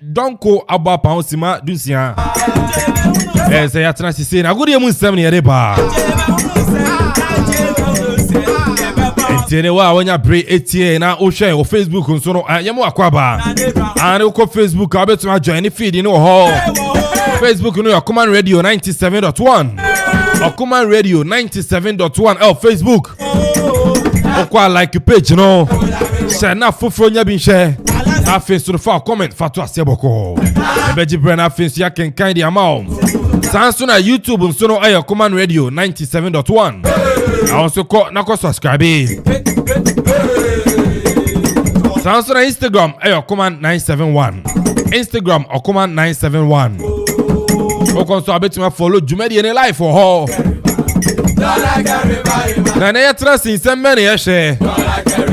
donko aba pa osima dunsia say ya tena sisi na gudi mu nsem ne yere ba entiene wa wonya bre etie na o hwe o Facebook nso no yemo akwaba ane ko Facebook abetuma join feed no ho Facebook no Okuman Radio 97.1 Okuman Radio 97.1 Facebook okwa like page no share na foforo nya bi share na face fa comment fa to aseboko ebeji brand face ya kenkan di amount sanso na YouTube nso no Okuman Radio 97.1 also ko na ko subscribe sanso na Instagram Okuman 971 Instagram Okuman 971 okon so abetima follow Jumedi ne live for ho na ya trust in some many yeshe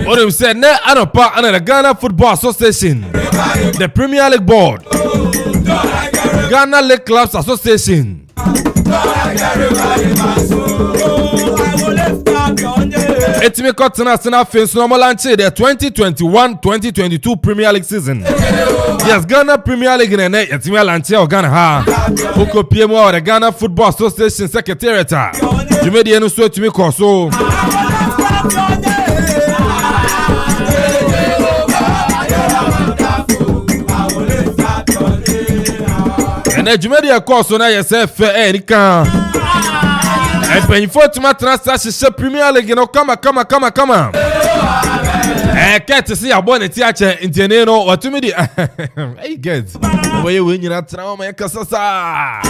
Odem said ne anopa ana the Ghana Football Association the Premier League Board Ghana League Clubs Association Etime Kotana Sena face normal launch the 2021-2022 Premier League season. Yes, Ghana Premier League in the etime launch of Ghana ha. Oko PMO the Ghana Football Association Secretariat. Jumedi enu so etime koso. Ene Jumedi akoso na yesef Erika. And when you for to my transfer Premier League, you know, come. Can't see a bonnet teacher in Teneno or to me. Hey, get where you win, you're not trauma, Casasa.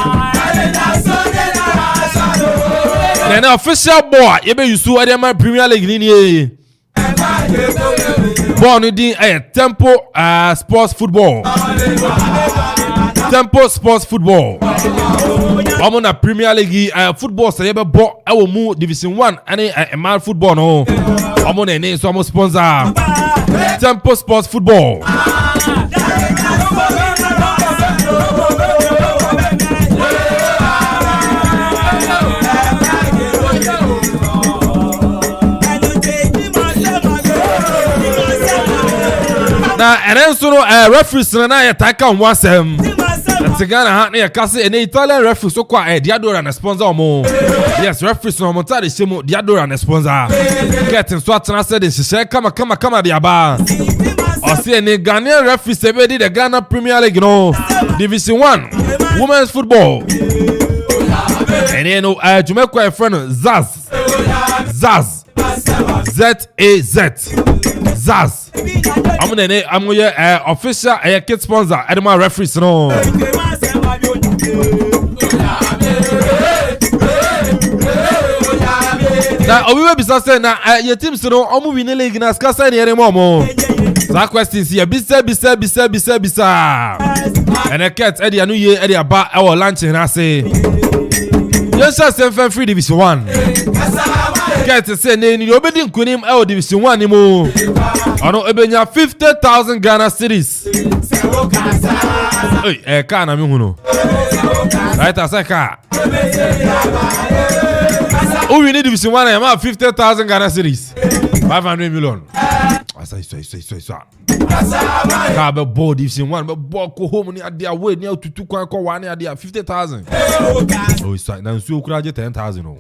Then official boy, you saw my Premier League lineage. Born in Tempo Sports Football. Tempo Sports Football. I'm on a Premier League football. So you ever bought our move Division 1 and a man football. No, I'm on a name, so I'm a sponsor. Tempo Sports Football. Now, and then so referees and I attack on once That's Ghana hat near Cassie and Italian referees so quite Diadora and a sponsor more. Yes, referees no Montari Shimo Diadora and a sponsor. Getting swat and I said she said come the bar. Or see any Ghanaian referees ever did the Ghana Premier League no Division 1 Women's Football. And you know Jamaica friend Zaz Zaz. I'm gonna official kid sponsor Edema referees no. Now we will be saying now your teams no omu win the league na skasa ni anymore. That questions here bisa. And a cat Eddie anu ye Eddie aba our lunch na say. Yes sir free Division 1. Cat say ni obedi nkunim our Division 1 ni mo. Ano ebenya 50,000 Ghana cedis. Hey, car na mi huno. Right asa car. Oh, we need Division 1 I have 50,000 Ghana cedis. 500 million. I say. Car be board Division 1 be board ko home ni adia way ni tutu kwan ko 1 adia 50,000. Oh, it's like na so kura je 10,000 no.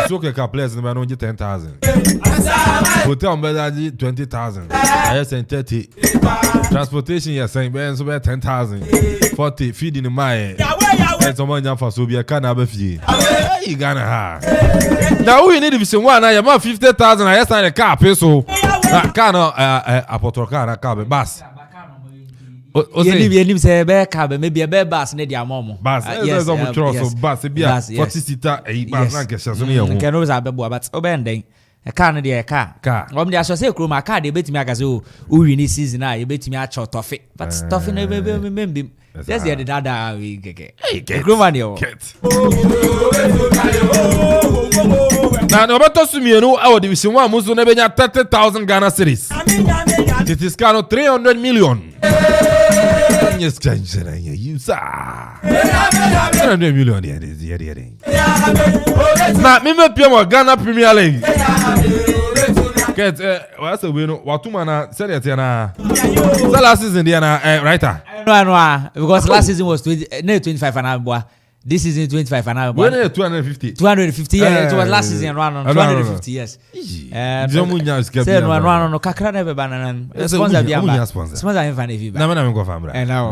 So ke ka players na no je 10,000. Hotel be da 20,000. I say 30. Transportation yes say be so be 10,000. 40 feed in my. Someone nya for so be ka na be fie. Hey Ghana ha. Now we need Division 1 I have 50,000 I sign a car peso. Car no apoto car car bus. You say be car maybe a bus ne dia momo. Bus yes bus be 40 seater bus na ke so ne ho. Can always be boa but obenden a car no dey car. Om dey so say kroma car dey betimi aka so o win season na you betimi a cho tofe. But tofe no be yes the dada we keke. Hey kroma ne o. Na no beto sumienu our Division 1 muzo na benya 30,000 Ghana cedis. It is kind of 300 million. Yes, you sir. 300 million here. Na me pia Ghana Premier League. Get what's the winner? Watumana said it na. So last season there na writer. No, because last season was 25 and a this season 25 and a When 250. 250 yeah, it was last season run on 250 yes. Jomunya is say no run on kakra never ban sponsor be am. Sponsor am fan if you. Na me go fam. And now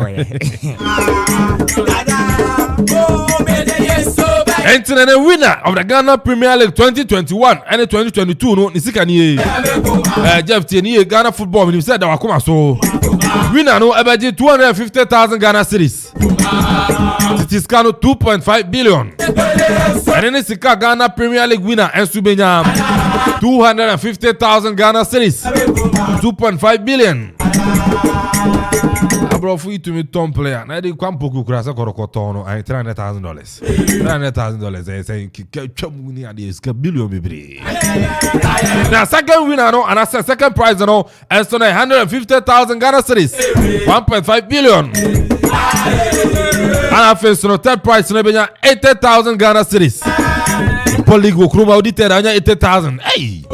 Entering the winner of the Ghana Premier League 2021 and 2022 no nisika ni Jeff Tieni Ghana football when he said that wakoma so winner no ebeje 250,000 Ghana cedis. It is Kano 2.5 billion. And then Sika Ghana Premier League winner and Subenya 250,000 Ghana cedis. 2.5 billion. Abro for you to me Tom player. Na dey kwampoku kura se korokotono and $300,000. $300,000 they say chamuni at this billion bebre. Now second winner no and second prize no and so 150,000 Ghana cedis. 1.5 billion. And I face no third prize no benya 80,000 Ghana cedis. Poligo Kruma audited anya 80,000. Hey.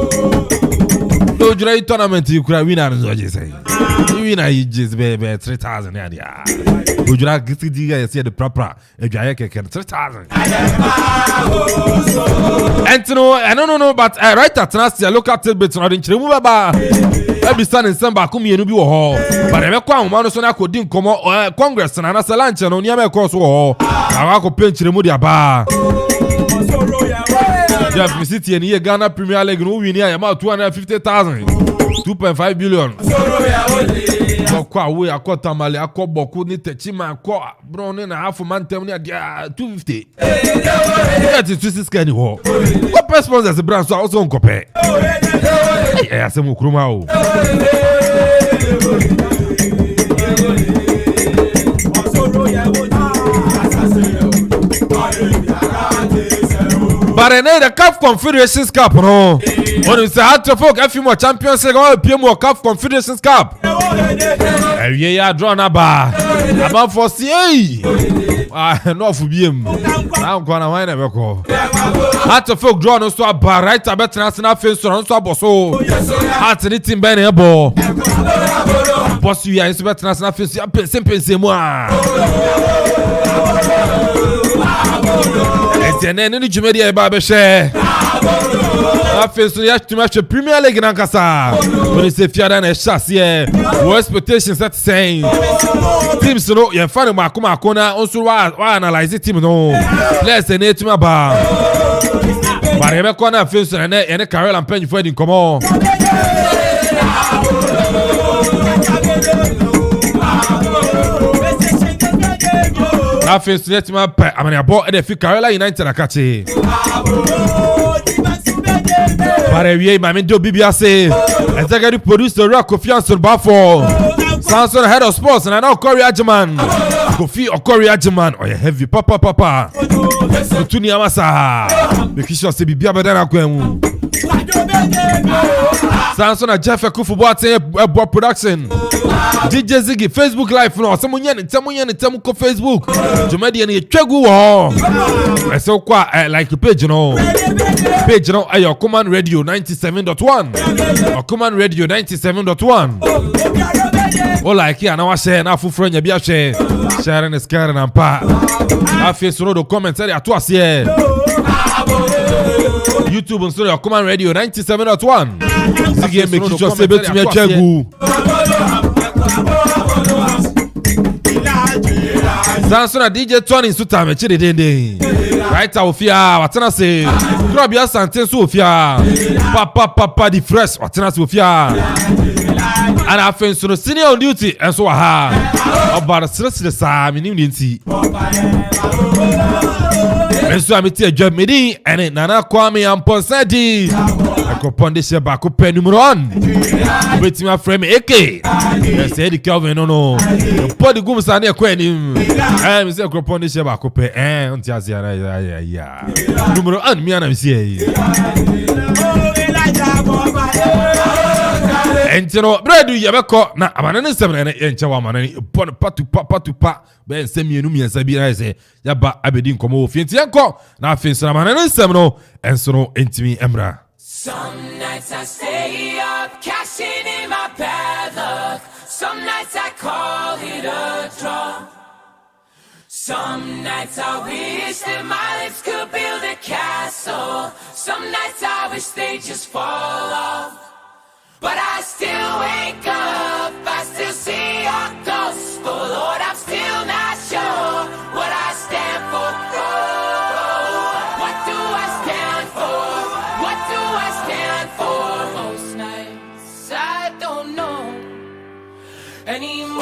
No jury tournament you could winner no je say. You win I just be 3,000 yeah. Go jury get see the proper e dwaye keke 3,000. And no but right at last year local tidbits no dey move ba. E be stand in December come yenu bi wo ho. But e be kwa ma no so na akodi nkomo Congress na na lunch no nia me course wo ho. Na wa ko penchire mu dia ba. Jeff City and here Ghana Premier League no win here about 250,000. 2.5 billion. Kwa we akota mali akoboku ni techima ko bro ni na half man tem ni dia 250. Get it to scan ho. What best sponsors the brand so also nkope. Eh asemu kuruma o. But the CAF Confederations Cup, no. When you say hard to folk, a few more Champions League, or a more CAF Confederations Cup. Yeah, drawn a bar. About for CA. No for BM. I'm going to win a record. Hard to folk drawn also a bar right about national face on so so. Hard to knit in Benny Abo. Boss, you are in national face. Simple, moi. And then any Jumedia Baba share. I feel so to match the Premier League in Ankasa. When it's a Fiat and a chassis, what expectations that saying. Teams to know your father Makuma Kona also analyze the team. No less than 8 bar. But I corner feels and a Carol and Penny Fred in Como. I feel to let my pet. I mean, I bought the Carolina United. I catch it. But I mean, do BBS. I think I produce the rock of Fianso Buffalo. Samson head of sports, and I know Corey Adjaman. Kofi or Corey Adjaman. Or heavy papa. Tuni Amasa. Because she say be better than I can. Samson and Jeff Kufu Boat production. DJ Ziggy Facebook Live no someone yen ko Facebook Jomedi and Chegu I so kwa like page no ayo Command Radio 97.1 or Command Radio 97.1 o like here na wa share na fu friend ya bia share and scan and pa afie so do comment say ato ase YouTube on so Command Radio 97.1 Ziggy make sure say betumi Chegu Sansona DJ Tony Suta me chiri dende. Right Ofia, watana se. Krobia Santen Sofia. Papa the fresh watana Sofia. And I feel so senior on duty and so aha. About the stress sa me nim nti. Enso amiti adwa medi ene Nana Kwame Amponsadi. Akopon de ba ko pe numero 1. Betimi aframe AK. Yes, Eddie Kelvin no. Podi gum sa na ekwa anim. Me say akopon de ba ko pe onti azia na ya. Numero 1 mi ana mi say. Entino bredu yebeko na amanane semene ne enche wa amanane pon patupa ben semienu miensa bi na say yaba abedi nkomo ofienti enko na afin so amanane semno enso no entimi emra. Some nights I stay Some nights I call it a draw. Some nights I wish that my lips could build a castle. Some nights I wish they just fall off. But I still wake up, I still see your gospel. Lord, I'm still not sure what I stand for. Oh, what do I stand for? What do I stand for? Most nights I don't know anymore.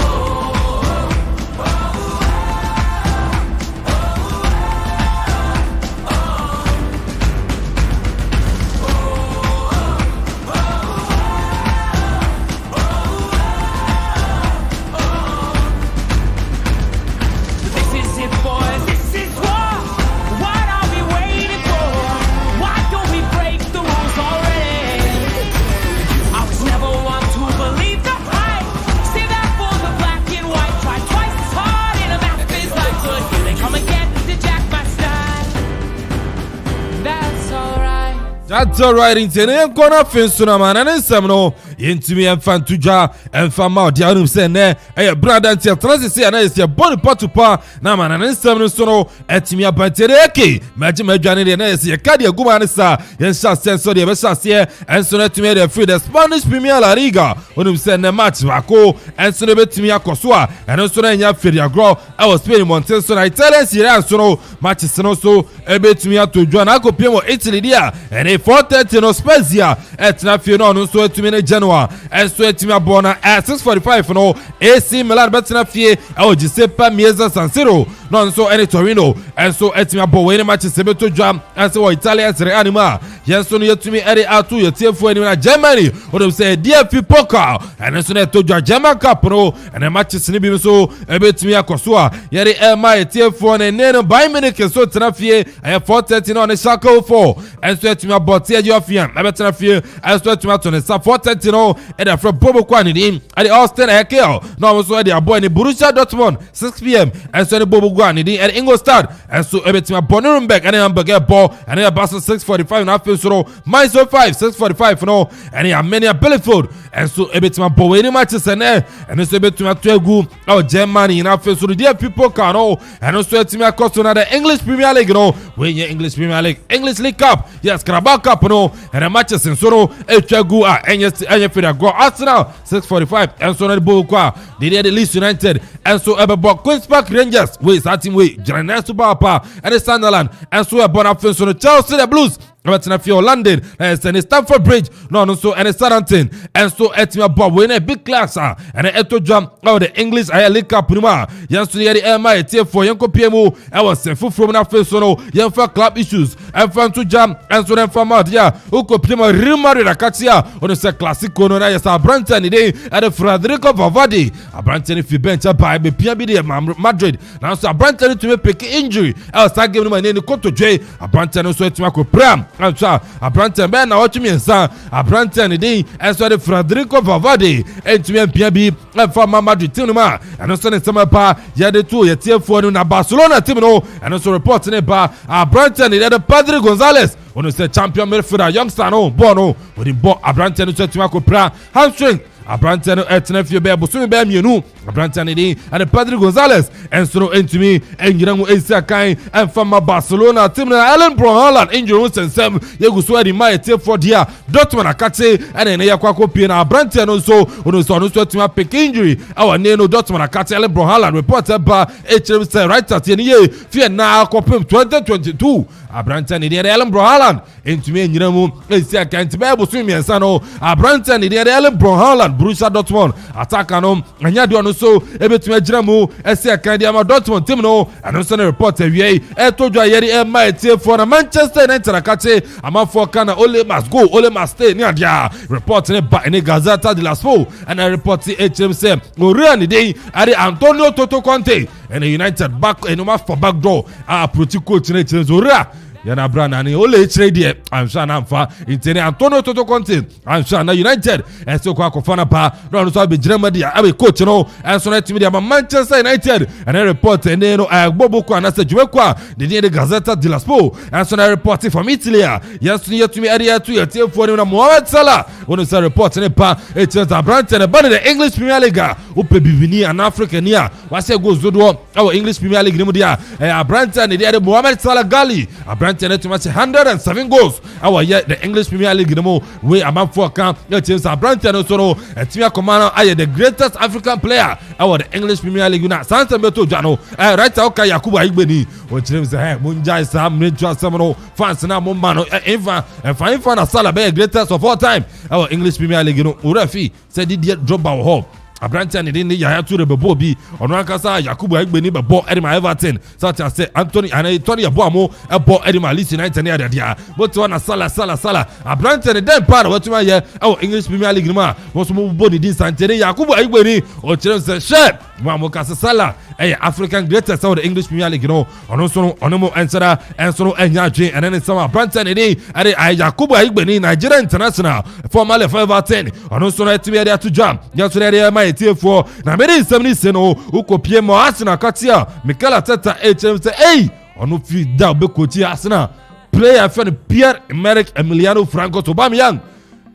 That's alright in Tene Kona Finsuna man and Samno into me and fan tuja and fan mouth Dianum Sene a brother until Transi and I is your body pot to pa Naman and Samno Sono Etimia Pantereki Majima Johnny and I is your Cadia Gumanisa and Sassenso de Bessasia and Sonetimia free the Spanish Premier La Liga when send a match Rako and Sonebetimia Kosua and also Nanya Feria Grow. I was playing Monteson Italian Sierra Sono matches and also a bit to me to join Ako Piemo Italy dia and 4:30 no Spezia etina fie no so etumi ne Genoa enso etimi abona 6:45 no AC Milan betina fie o Giuseppe Meazza San Siro no so ene Torino enso etimi abo we ne match sebeto dwam enso wo Italian Serie A anima yenso no yetumi ere atu yetiefo eni na Germany o dem say DFB Pokal enso ne to dwa German Cup no ene matches ne bi so ebetumi akoso a yere Elma yetiefo ne no Bayern Munich so tina fie 4:30 no ne Schalke 4 enso etimi but here you have here. I better feel as to tomato and support no and from Bobo Quanidi at the Austin Hekel. No, also the boy in Borussia Dortmund 6 p.m. and so the Bobo Quanidi at Ingolstadt and so everything Bonnerenberg and then Hamburger ball and then Basel 6:45 and after so Mainz 5 6:45 no and here many a Belford and so everything boy in matches and so everything Twegu or Germany and after so the dear people can know and also it's me across another English Premier League no when your English Premier League English League Cup yes Carabao Cup no and the matches in Soro Echegu and Fida go Arsenal 6:45 and so the Bokwa the Leeds United and so Everbok Queen's Park Rangers with that team way Janasu Papa and the Sunderland and so a Bonafide so the Chelsea the Blues Everton for London and Stamford Bridge no so and Southampton and so Etima Bob win a big class and Eto Jam of the English League Cup Prima yes to the MI for Yanko PMO I was full from na face so no for club issues and fan to jam and so then from out yeah uko Prima Real Madrid Akatia on the Classico no yes Branton today at the Federico Valverde Branton if you bench by PMB Madrid now so Branton to make injury I was giving my name to J Branton so to make Pram a Branton Ben na watch me son a Branton today and so the Federico Valverde and to PMB and from Madrid team ma and also the summer pa ya the two year for na Barcelona team no and also reporting about a Branton the Pedro Gonzalez on the champion midfielder youngster no bono with the ball a Branton to Pra hamstring a Branton etnefio be bosu be mienu a Branton dey and the Pedro Gonzalez and so into me and you Asia kind and from Barcelona team na Erling Haaland injury sensem yegu so di my team for dia Dortmund akate and en yakwa kopie na Branton so team pick injury our name no Dortmund akate Erling Haaland reported by HM right at ye fear na kopim 2022 a Branton dey Erling Haaland into me nyiramu Asia kind be bosu mi ensa no a Branton dey Erling Haaland Borussia Dortmund attacker no anya do no so ebetumi agira mu ese kan dia ma Dortmund team no and so report away to dwa yeri my team for Manchester United akate amafo kana Ole must go Ole must stay ni adia report ne ba ni Gazzetta dello Sport and I report HM say Oriani dey ari Antonio Toto Conte and United back and for back door approach coach ne Zora yana brana ni ole trade I'm sure na mfa intene Antonio Toto Conte I'm sure na United enso kwa kofana pa no so be jirema dia abe coach no enso na team dia Manchester United and a report ene no agbobo kwa na se jumekwa de Gazzetta dello Sport enso na report from Italy yes ni yetumi area to yetefo ni na Mohamed Salah ono se report ne pa Chelsea Brighton ba the English Premier League upe bibini an African here wase go zodo our English Premier League ni dia Brighton de Mohamed Salah Gali Brighton to match 107 goals our the English Premier League no we amafo kan Chelsea Brighton so no team command aye the greatest African player our the English Premier League na Sansa Beto Jano right okay Yakubu Aigbeni o chire say munja Sam Rejo Samano fans na mo man Infa na Salah be greatest of all time our English Premier League no Urafi said did drop our hope Abrantia ni dini ya tu rebebo bi ono ankasa Yakubu Aigbeni be bo Edima Everton such as say Anthony Aboamo e bo Edima Leeds United ni adia but one Salah Abrantia ni den part what ma ye English Premier League ma wo so mo bo ni din Santene Yakubu Aigbeni o chere say shep mo kasa Salah African greatest of the English Premier League no ono so ono mo ensara ensoro enyaje and then some Abrantia ni dey Yakubu Aigbeni Nigeria international formerly of Everton ono so na team area to jam just area my for na many 70 no ukopie mo Arsenal katia Mikel Arteta HM say hey onu fi da be coach Arsenal player fan Pierre-Emerick Emiliano Franco Aubameyang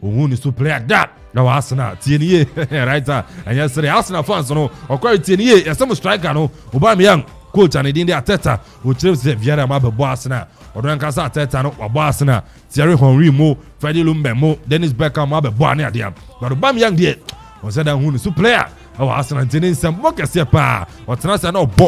ohun ni so player that na Arsenal tienie right and yesterday Arsenal fans no okwa tienie yesem striker no Aubameyang coach and din dey Arteta o chire say Vieira ma be bo Arsenal odon kan sa Arteta no wa bo Arsenal Thierry Henry mo Freddie Lumbe mo Dennis Beckham ma be bo ani ade but Aubameyang dey on said that who is player Arsenal Argentina some work as pa or transfer no bo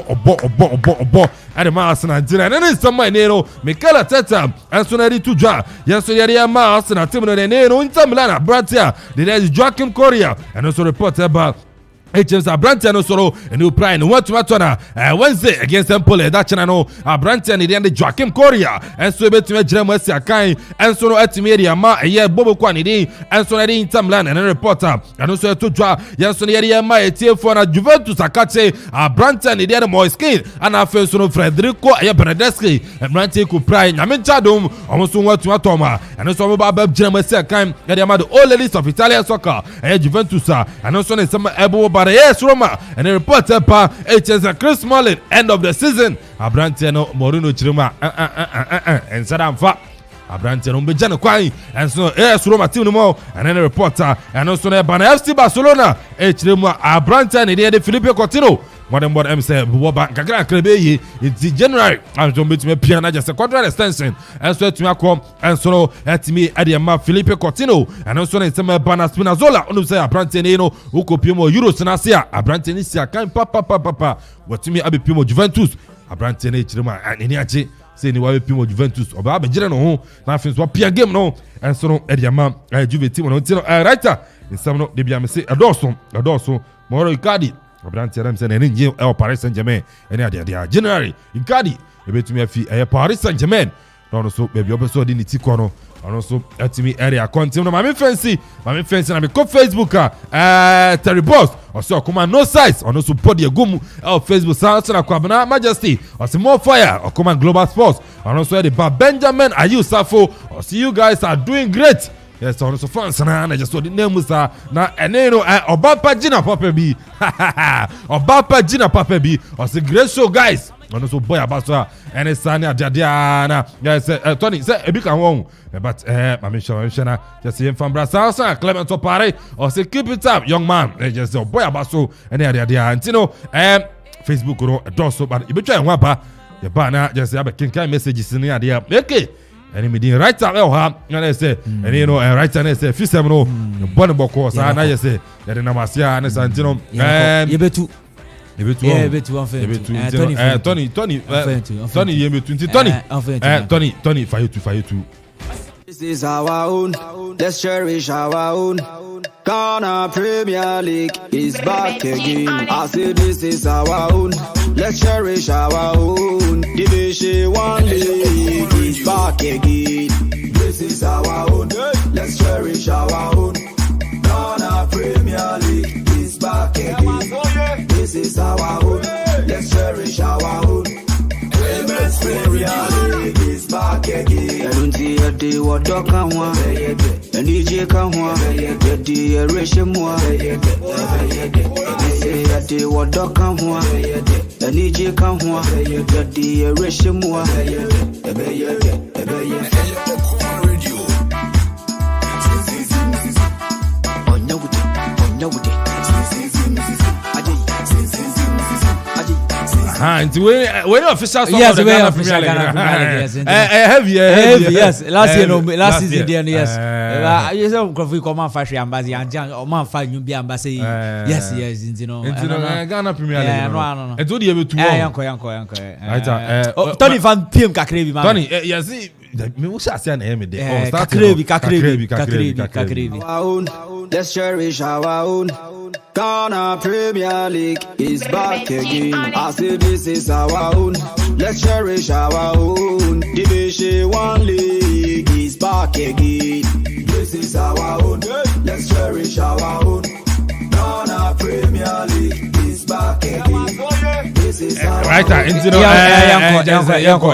at the Arsenal Argentina and then some my nero Mikel Arteta and so ready to draw yes so yeah ma Arsenal team no nero Inter Milan Bratia there is Joachim Correa and also reported about James Abrantia soro new prime what to Wednesday against Empoli that channel Abrantia ni the Joachim Correa and so betime Jeremy Siakai and so no etimeria ma ye bobo kwani di and so na Inter Milan and reporter and also to draw yes so area ma etie for na Juventus akate Abrantia ni the Moiskin and afa so no Federico Bernardeschi Abrantia ku prime nyamencha dom almost what to ma and so ba Jeremy Siakai the ma the all list of Italian soccer and Juventus and also some ebo yes, Roma and a reporter pa HS Chris Smalling end of the season. Abrantia no Mourinho Chiruma and Sadam Fa. Abrantia no Bejano Kwai and so yes, Roma team no more and then a reporter and also the FC Barcelona. Chiruma Abrantia and the Felipe Coutinho. Modern board M say Boba Kagran Krebe it's January. I'm to meet me piano just a contract extension and so to me come and so at me Adiama Felipe Coutinho and also in some Bana Spinazzola on say Abrantia no who copimo Euros na sia Abrantia sia kan papa what to me abi pimo Juventus Abrantia ne chirima and any ache say ni wa pimo Juventus oba be jire no ho na fin so pia game no and so no Adiama Juve team no tino writer in some no de bia me say adoso Mauro Icardi Abrantia dem say ne Paris Saint-Germain any adia January Icardi ebetumi afi Paris Saint-Germain no so baby obeso di ni tiko no ono so atimi area content no mami fancy na me ko Facebook Terry Boss also come no size ono so pod ye gumu Facebook sound na kwabna Majesty also more fire or come Global Sports and also the Benjamin Ayu Safo or see you guys are doing great. Yes, on so fans na just so the name musa na eneno Obapa Gina Papa B. Obapa Gina Papa B. Or say great show guys. On so boy abaso and Sania Jadiana. Yes, Tony say e bi kan won. But mami shana just see from Brasa Clement Opare or say keep it up young man. Just say boy abaso and dia antino Facebook no doso but e be try one pa. The bana just say abekinkan messages ni dia. Okay. And me din right away ha na say and you know right na say fisem no bon boko sa na you say ya na masia na santino yebetu Tony fayetu This is our own, let's cherish our own. Ghana Premier League is back again. I say this is our own, let's cherish our own. Division 1 League is back again. This is our own, let's cherish our own. Ghana Premier League is back again. This is our own, let's cherish our own. Women's Premier League is back again. Erunti ade wadoka hwa Enije ka hwa Yedi ereshe mwa Say ade wadoka hwa Enije ka hwa Yedi ereshe mwa Nti we official song yes, of the Ghana Premier League. Heavy. Yes. Last season then yes. You say Kofi come and fashion ambazi anja o man fa nyu bi ambasi. Yes, you know. Ghana Premier League. No. Eto dey be 2. Yanko. Right. Tony fan PM kakrebi man. Tony, yes, me wo say am me dey. Kakrebi. Let's cherish our own. Ghana Premier League is back again. I say this is our own. Let's cherish our own. Division 1 League is back again. This is our own. Let's cherish our own. Ghana Premier League is back again. This is our right. Yanko.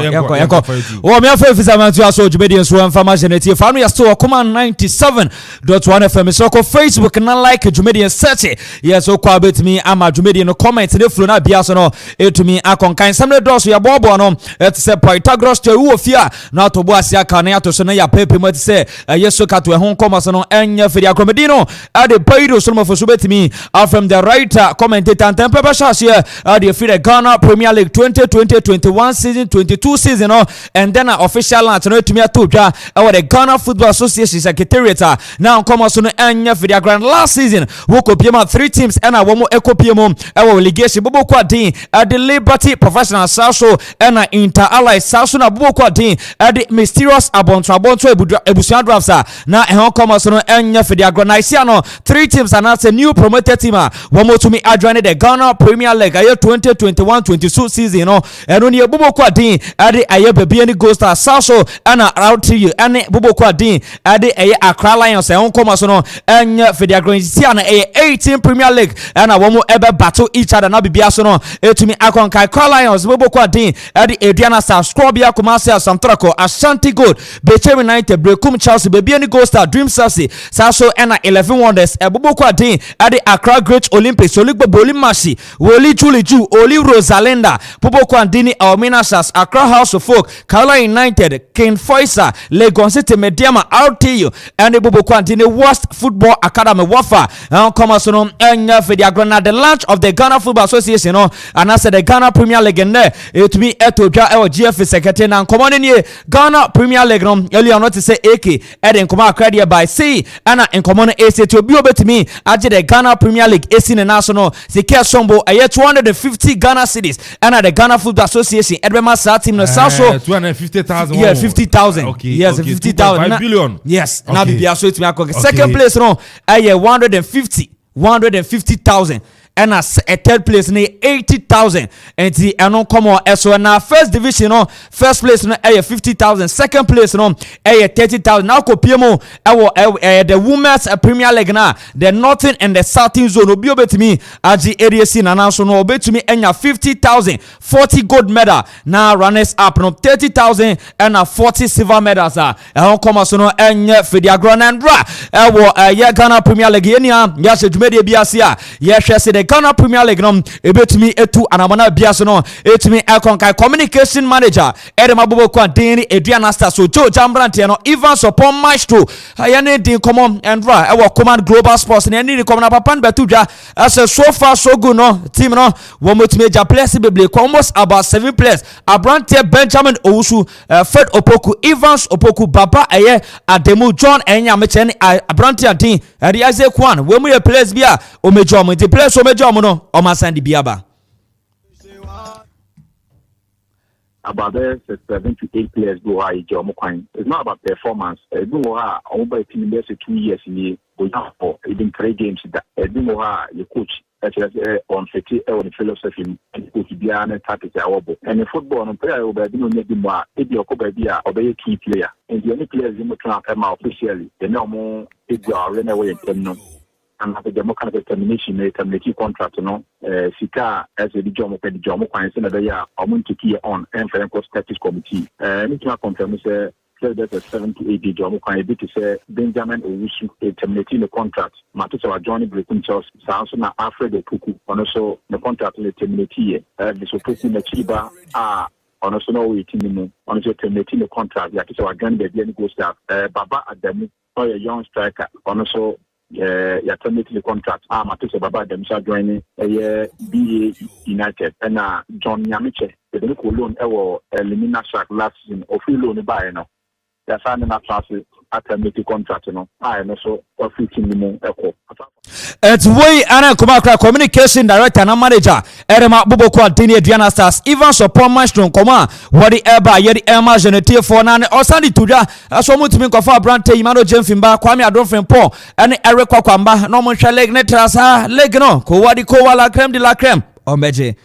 Oh, me afa fisa man to aso Jumedian so Fama Geneti. Fa no still come 97.1 FM. So ko Facebook na like Jumedian search. Yes, so kwa bet me ama Jumedian no comment ne flow na bia so no etumi akonkan samle doso ya bobo no et se Pythagoras to wo fia na to bo asia ka na to so na ya pepe mo se yeso ka to ehon koma so no enya feri akomedino ade paido so mo fo bet me from the writer commentator and temper shas here ade free the Ghana Premier League 2020-21 season 22 season no and then official launch no etumi atodwa the Ghana Football Association secretariat now come so no enya feri grand last season wo kopiema 3 teams and a womo ekopiemo relegation bobo kwa din the Liberty Professional Saso and Inter Allies Saso na bobo kwa din the Mysterious Abonto Ebusuan Drafts na ehon come so no enya feri grand isia no 3 teams and that's a new promoted team womo to me adjoin the Ghana Premier League 2021-22 season no and oni bobo kwa din the aye baby any Ghost Saso and out to you and bobo kwa din the aye Accra Lions ehon come so no enya feri grand isia na 18 Premier League and a woman ever battle each other na bibia so no etumi akonkai Accra Lions bobo kwa din the Adriana Star Scrobia Kumasi Samtrako Ashanti Gold Bechem United Brekum Chelsea baby any Ghost Dream Chelsea Saso and 11 Wonders bobo kwa din the Accra Great Olympics Oligbo Boli Mashi Woli Ju Oli Rosalinda bobo kwa din Almina Stars Accra House of Folk Carolina United King Faisal Lagos City Mediama RTU and the bobo kwa din Worst Football Academy Wafa come so no enya for the launch of the Ghana Football Association no and I said the Ghana Premier League and there it me etodwa GF secretary na common in Ghana Premier League no earlier not to say AK and come credit by C and in common AC to be obet me aje the Ghana Premier League AC national Sike Sombo 250 Ghana cities and the Ghana Football Association Edbema sa team no South 250,000 yeah 50,000 okay, yes okay, 50,000 5 billion yes okay. Now be so it me second place no 150,000 and a third place in 80,000 and the anon come on so now first division no first place no 50,000 second place no 30,000 now kopiemo the women's Premier League na the northern and the southern zone obi obetimi agi area C na so no obetimi enya 50,000 40 gold medal now runners up no 30,000 and 40 silver medals anon come so no enya Fediagron and ra Ghana Premier League enia ya se dwumede biasia ya hwese the Ghana Premier League no ebetumi etu anamana biaso no etumi akonkai communication manager edema bobo kwa deni Adriana Stars so Joe Jambrante no Ivan Sopon Maestro ayane din common and ra Command Global Sports ne ni common papa betudwa as so far so good no team no wo motumi ja players beble almost about 7 players Abrante Benjamin Owusu Fred Opoku Evans Opoku Baba Ademu John Enya mechen Abrante adin ade Isaac Kwan we mu players bia o mejo mo the players o mejo mo no o ma send biaba about 7 to 8 players go high job kwan. It's not about performance. Do ha on by team there 2 years in go for even 3 games that do ha your coach on 50 on philosophy and coach bia na tactics awbo and football no player will be no need more if you go be bia obey key player and the only players you must transfer officially the no more if you are running away them no and have the more kind of termination contract no sika as a job kwan say na be ya to key on and for status committee need to confirm say there's a 7 to 8 day job kwan be to say Benjamin Owusu terminating the contract Matusa Johnny Breaking Charles so na Alfred Opoku also the contract terminate here the Opoku na Chiba on also no waiting on terminating the contract ya to again the go staff Baba Adamu or a young striker on also ya terminating the contract Matusa Baba Adamu joining BA United and John Nyamiche the loan Limina Shark last season of free loan by now that's an transfer at a meeting contract no I also of 15 million echo it's way ana Kumakra communication director and manager Erema Boboko Dini Adriana Stars even support maestro koma what the eba yedi Emma Genetier for nan osandi tuja aso mutumi kofa brante Imano Jemfimba Kwame Adonfren Paul and Eric Kwakwamba no mo hwe leg netrasa leg no ko wadi ko wala crème de la crème omeje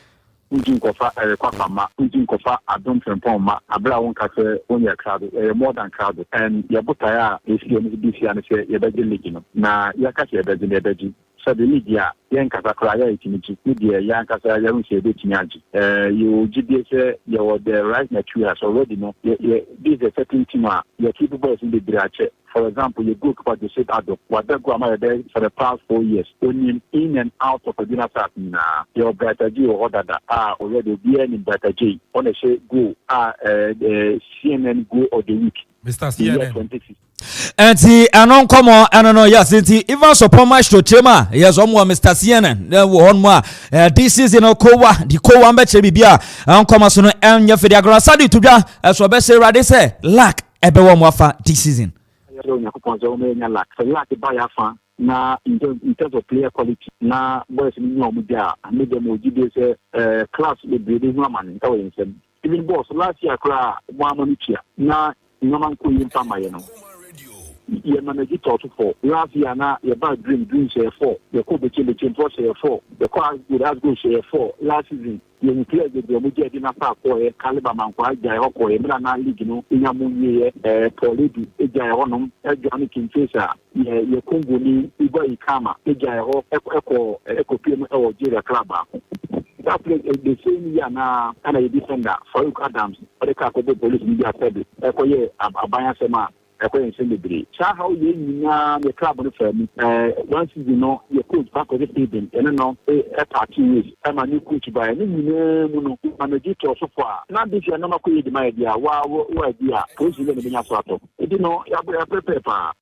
Ujin kofa kwakama ujin kofa Adon Frempoma abra won ka se onya crowd more than crowd and yabuta ya esi oni bisi ane se yebeje league no na yaka se yebeje so the league ya yen kasa kra ya itimichi media ya kasa ya ru se be tinyaji you gbe se you the right materials already no this is a certain team you keep boys in the brache. For example, you go to the state adult, what they go for the past 4 years, only in and out of the dinner set now. Your better G or other that are already being in better J. On a say go, CNN go of the week. Mr. CNN. And the anon come on, I don't know, yes, even support my show, Chema, yes, Mr. CNN, there were one more. This is Kowa, the Kowa Meche Bibia, and come as and your Fidiagra Sadi to ga, as Robert say, lack Ebewa Wafa this season. Na in terms of player quality na boys ni nyamu dia make them ojibe say class the breeding woman in our even boss last year kra one money chia na nyaman ko yin fama ye no ye manage to for last year na ye ba dream share 4 the ko be chele for share 4 the ko as go share 4 last season you clear the omoje di na pa ko e caliber man ko ajai ho ko e mira na league no nyamu ye polidu ejai ho no ejani kinfesa ye Congo ni ibo ikama ejai ho eko pm e o Nigeria club that play the same year na ana ye defender Farouk Adams o de ka ko be police media said eko ye abanya sema eko yen celebrate cha how ye nyina ye club no fam one season no ye coach back of the season and no party ways e ma ni coach by ni nyina mu no manage to so for na this year no ma ko ye di my dia wa dia coach le ni nya so ato e di no ya prepare pa.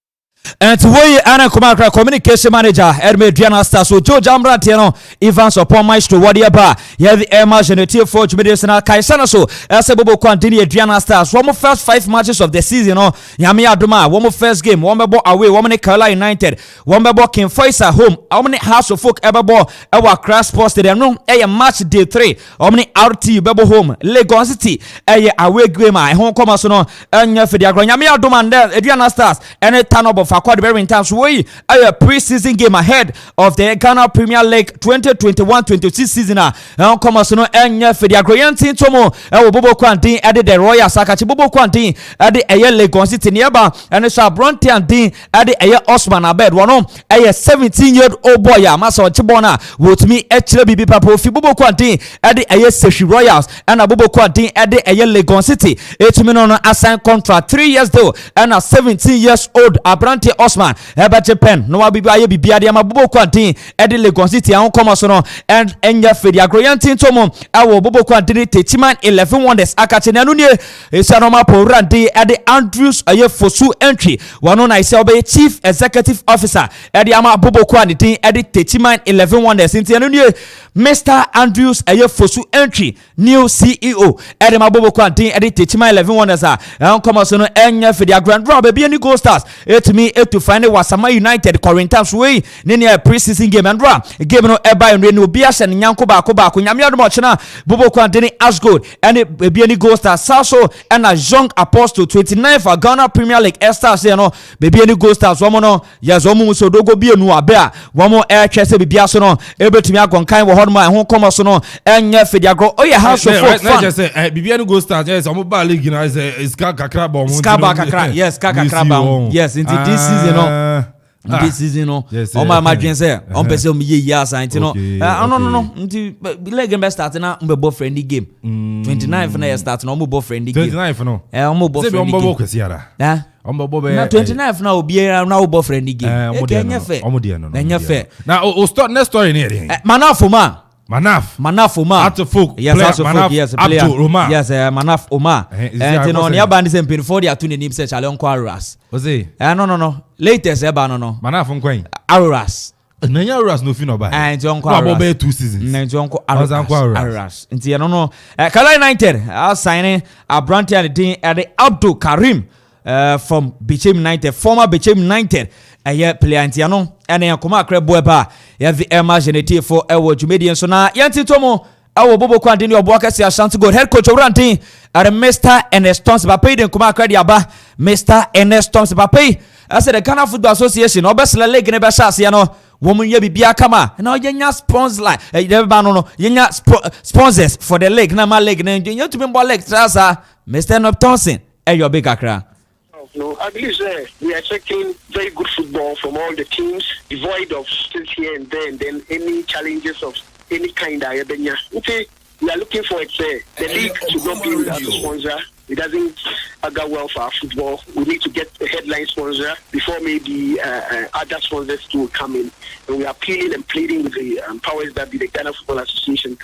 And we Anna Kumakra communication manager Erme Adriana Stars so Joe Jambratiano Evans upon maestro whatever yeah the Emma Genetier for Medicinal Kaisana so Bobo Kwantini Adriana Stars one of first 5 matches of the season no Yami Aduma one of first game one ball away one many Kerala United one ball King Faisal home how many House of Folk ever ball our Crash Sports Stadium no match day 3 how many RT Bebo home Lagos City away game home come so no anya for the Yami Aduma and Adriana Stars and a turn up of Aquad Bearing Times way a pre-season game ahead of the Ghana Premier League 2021-26 season come as no enya for the Agroyan team tomo Bobo Kwantin added the Royal Sakachi Bobo Kwantin added a Lagos City nearby and it's a Bronte and Dean added a Osman Abed one a 17-year-old boy Masa Chibona with me actually BB Papo fi Bobo Kwantin added a Seshi Royals and a Bobo Kwantin added a Lagos City 8 million assigned contract 3 years though and a 17-year-old Abrante Osman eba Japan no abibi aye bibia de amabobo Kwantin edi Lagos City an come so no and enya fedi agroyan tin tomo awo bobo Kwantin Techiman 11 Wonders akache na no ne esanoma porande edi Andrews aye fosu entry wano na ise obe chief executive officer edi amabobo Kwantin edi Techiman 11 Wonders inti no ne Mr. Andrews aye fosu entry new CEO edi amabobo Kwantin edi Techiman 11 Wonders an come so no enya fedi agroyan draw be any Gold Stars me to find Wasama United Corinthians way nene pre-season game and game no eba and no bias and nyanko ba nyamia do mochna Bobo Kwantini Ashgold and be any Gold Stars Saso and a young Apostle 29 for Ghana Premier League Stars no be any Gold Stars womo no yazomu so dogo bi enu abia womo chese bi biaso no ebetumi agonkan wo hodma ho komo so no enya fediagro oye house of folk fan just say be any Gold Stars yes omo ba league na is kakra ba yes kakra ba yes this season no this season no o ma madwen say on pese o ye year sign no no nti leg best start na mbe bo friendly game 29th na start na o mo bo friendly game 29th no o mo bo friendly game bo kwesi ara ombo bo be na 29th na obiera na o bo friendly game e kenye fe enye fe na o start next story ni e Manaf Omar Atufuk yes Atufuk yes player Abdul Omar yes Manaf Omar and no ne aba ndise mpin for dia to ne nim se chale onko Aroras ozi no latest eba no Manaf nkwan Aroras nanya Aroras no fi no ba and onko Aroras abo be 2 seasons nti onko Aroras nti no Kala United are signing a brand new team at the Abdul Karim from Bichem United former Bichem United player nti ano ene yakoma akrebo eba ya the Emma Geneti for ewo Jumedian so na yanti tomo ewo Bobo Kwande ni obo akase Ashanti Gold head coach Orantin at Mr. Ernest Thompson Bapay den kuma akredi aba Mr. Ernest Thompspson Bapay as the Ghana Football Association obesle league ne be shase ya no woman ye bibia kama na yenya sponsors like no yenya sponsors for the league na ma league na yenya to be league trasa Mr. Ernest Thompson your big akra. No, I believe we are expecting very good football from all the teams, devoid of stills here and there, and then any challenges of any kind. We are looking for it. The league should not be without a sponsor. It doesn't go well for our football. We need to get a headline sponsor before maybe other sponsors will come in. And we are appealing and pleading with the powers that be the Ghana Football Association.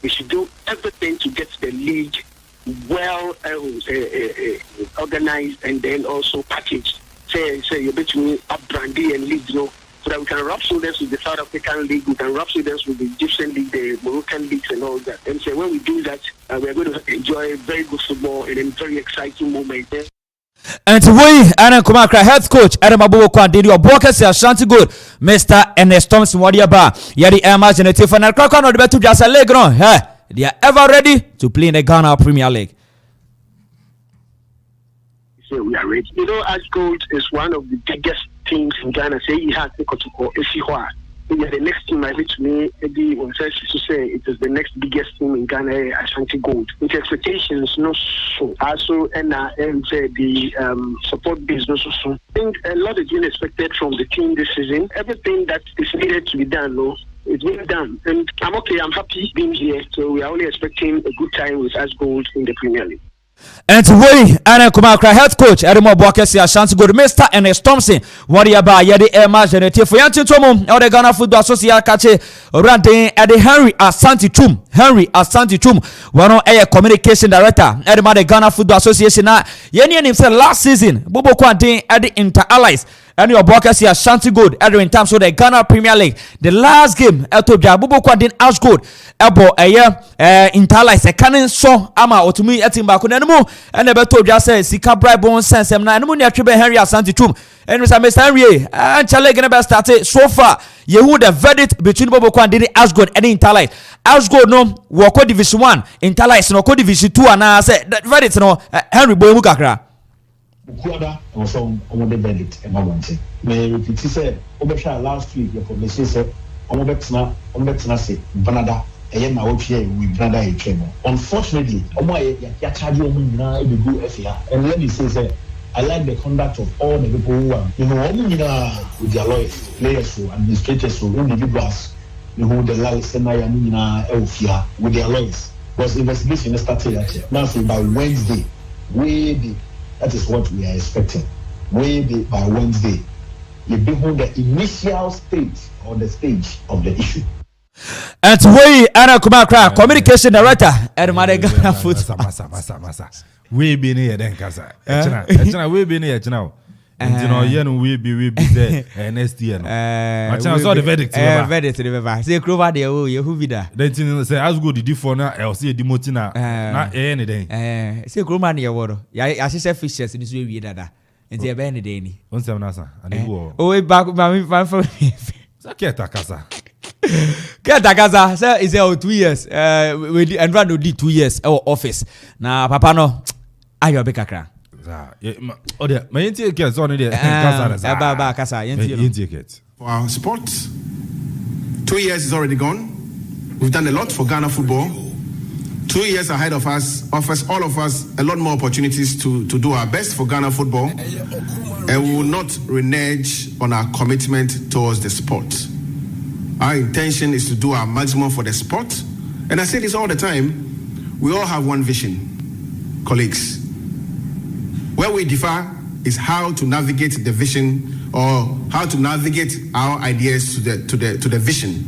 We should do everything to get the league well organized and then also packaged. Say you're between up brandy and league, so that we can rub shoulders with the South African league, we can rub shoulders with the Egyptian league, the Moroccan leagues, and all that. And so when we do that, we're going to enjoy very good football and a very exciting moment. And we and Kumakra health coach Adam Bobo Kwande your Bokes Ashanti Gold Mr. Ernest Thompson Wadiaba Yadi Emma Geneti for na Krakwa no de betu jasa league no they are ever ready to play in the Ghana Premier League. So we are ready. You know, Ash Gold is one of the biggest teams in Ghana. Say he has the next team I reach me Eddie on to say it is the next biggest team in Ghana, Ashanti Gold. With expectations no so also and say the support business so. I think a lot is being expected from the team this season. Everything that is needed to be done, no. It's been done, and I'm okay. I'm happy being here. So we are only expecting a good time with Ash Gold in the Premier League. And we and Kumakra health coach Erimo Bokes Ashanti Gold Mr. Ernest Thompson Wadiaba Yadi Emma Geneti for Yanti Tomo or the Ghana Football Association Kache Ranting at the Henry Asante Chum one of communication director at the Ghana Football Association Yeni himself last season Bobo Kwande at the Inter Allies and your Bokes Ashanti Gold in terms of the Ghana Premier League the last game Ethiopia Bobo Kwande Ash Gold ebo Inter Allies a canon so ama otumi etimba ko nanu and the beto just say sika bribe on sense na nanu ne atwebe Henry Asante Chum and Mr. Henry and challenge gonna start so far you the verdict between Bobo Kwande and Ash Gold and Inter Allies Ash Gold no woko division 1 Inter Allies no ko division 2 and say the verdict no Henry boy mu kakra Bukwada also on the verdict and I want to repeat say obesha last week for me say omobetna say Canada na opie we brother e twemo unfortunately ya charge na e go FA and let me say I like the conduct of all the people who are with their lawyers players administrators individuals who the lawyers na with their lawyers because investigation started now so by Wednesday that is what we are expecting by Wednesday you behold the initial stage or the stage of the issue. And we Anna Kumakra communication director at Ghana Football. Masa. We be near then kasa. Echina we be near now. And you know yen we be there next year. I saw the verdict. Verdict say Clover there you be there. Then thing say as go the for now LC Dimotina na anything. Say Clover near water. Ya say fishes in we dada. Nti e be any day ni. Onsem na sa. Ani go. Oh back my for me. Saketa kasa. Keta kasa say is 2 years. We and run did 2 years our office. Na papa no ayo be kakra. Oh there, my ticket on there. Kasa. Ba kasa yenti ticket. For our sports 2 years is already gone. We've done a lot for Ghana football. 2 years ahead of us offers all of us a lot more opportunities to do our best for Ghana football, and we will not renege on our commitment towards the sport. Our intention is to do our maximum for the sport, and I say this all the time, we all have one vision, colleagues. Where we differ is how to navigate the vision, or how to navigate our ideas to the vision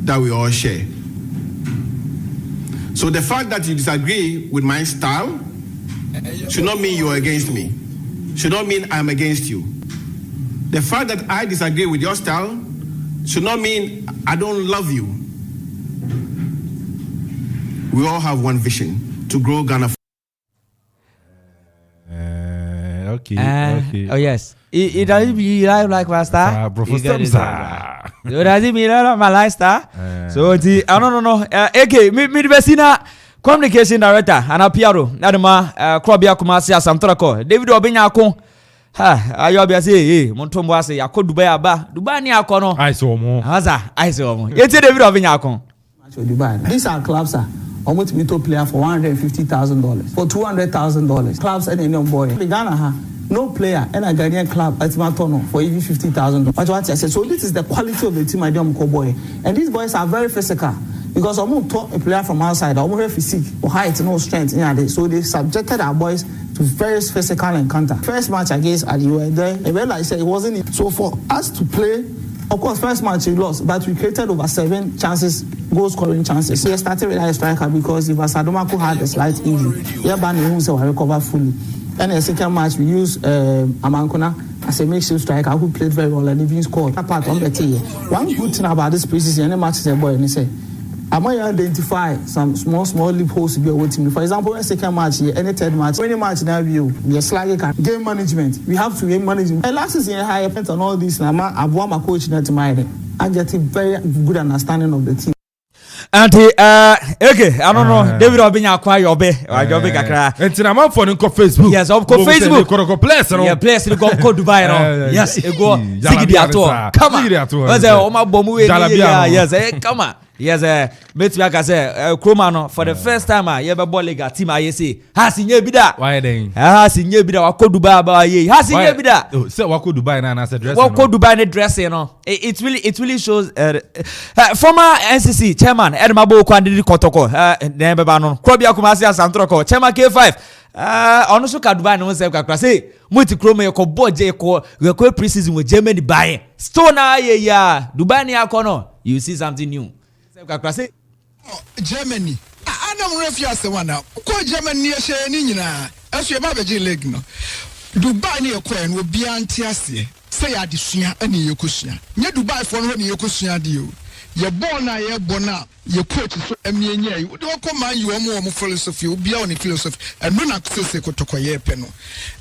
that we all share. So the fact that you disagree with my style should not mean you're against me, should not mean I'm against you. The fact that I disagree with your style should not mean I don't love you. We all have one vision, to grow Ghana. Okay. Oh yes. It doesn't mean like Rasta. Professor. It doesn't mean my lifestyle. So the no. Okay, me the communication director and Piero. Nadema Krobia Kumasi Samtrako. David Obinyako. Ha, ayo bia say Montombo ase yakọ Dubai aba. Dubai ni akọ no. I saw more. Haza, I saw more. Yeti David Obinyako. Dubai. These are clubs almost to player for $150,000, for $200,000. Clubs and any boy. The Ghana no player and a Ghanaian club at Matono for even $50,000. What I said. So this is the quality of the team I don't boy. And these boys are very physical. Because I'm going to talk a player from outside, I'm going to physique or height, no strength. So they subjected our boys to very physical encounter. First match against Aliyu, and then I said it wasn't. So for us to play, of course, first match we lost, but we created over 7 chances, goal scoring chances. So we started with a striker because if Sadomako had a slight injury, will recover fully. And the second match we used Amankona as a makeshift striker who played very well and even scored. Apart from the team, one good thing about this preseason, any match is a boy and he say, I might identify some small loopholes to be awaiting. For example, a second match here, any third match, any match now we are sliding game management. We have to game management. And last season, I spent on all this. Now, I've won my coach not to mind. I get a very good understanding of the team. Okay, I don't know. David Obinya acquire your be kakra. And I'm for Facebook. Yes, of course Facebook. Go place, no. Yeah, place to go Dubai, no. Yes, go Sigidi ato. Come on. Was there Oma Bomu? Yes, come on. Yes, bet me I say Kromano for the first time you ever ball league team I say has in bida. Why then? Has in bida wa ko Dubai ba ye. Has in bida. Say wa ko Dubai na say dress. Wa ko Dubai na dress no. It really shows former NCC chairman Edmabo Kwandidi Kotoko dem beba no. Krobia Kumasi Santroko chairman K5 ono so ka Dubai no say kakra say muti Kroma ye ko boje ko pre-season with Germany buy. Stone ye ya Dubai ni akono. You see something new. Germany. I don't know if you are the one now. Ko Germany near Shanina. As you have a leg no. Dubai near Queen will be anti-assay. Say I dishia any yokusia. Near Dubai for one yokusia deal. Your born I your bona, your coach is a mere. You don't come on you are more philosophy, you'll be on philosophy, and run up to say Kotokoye Peno.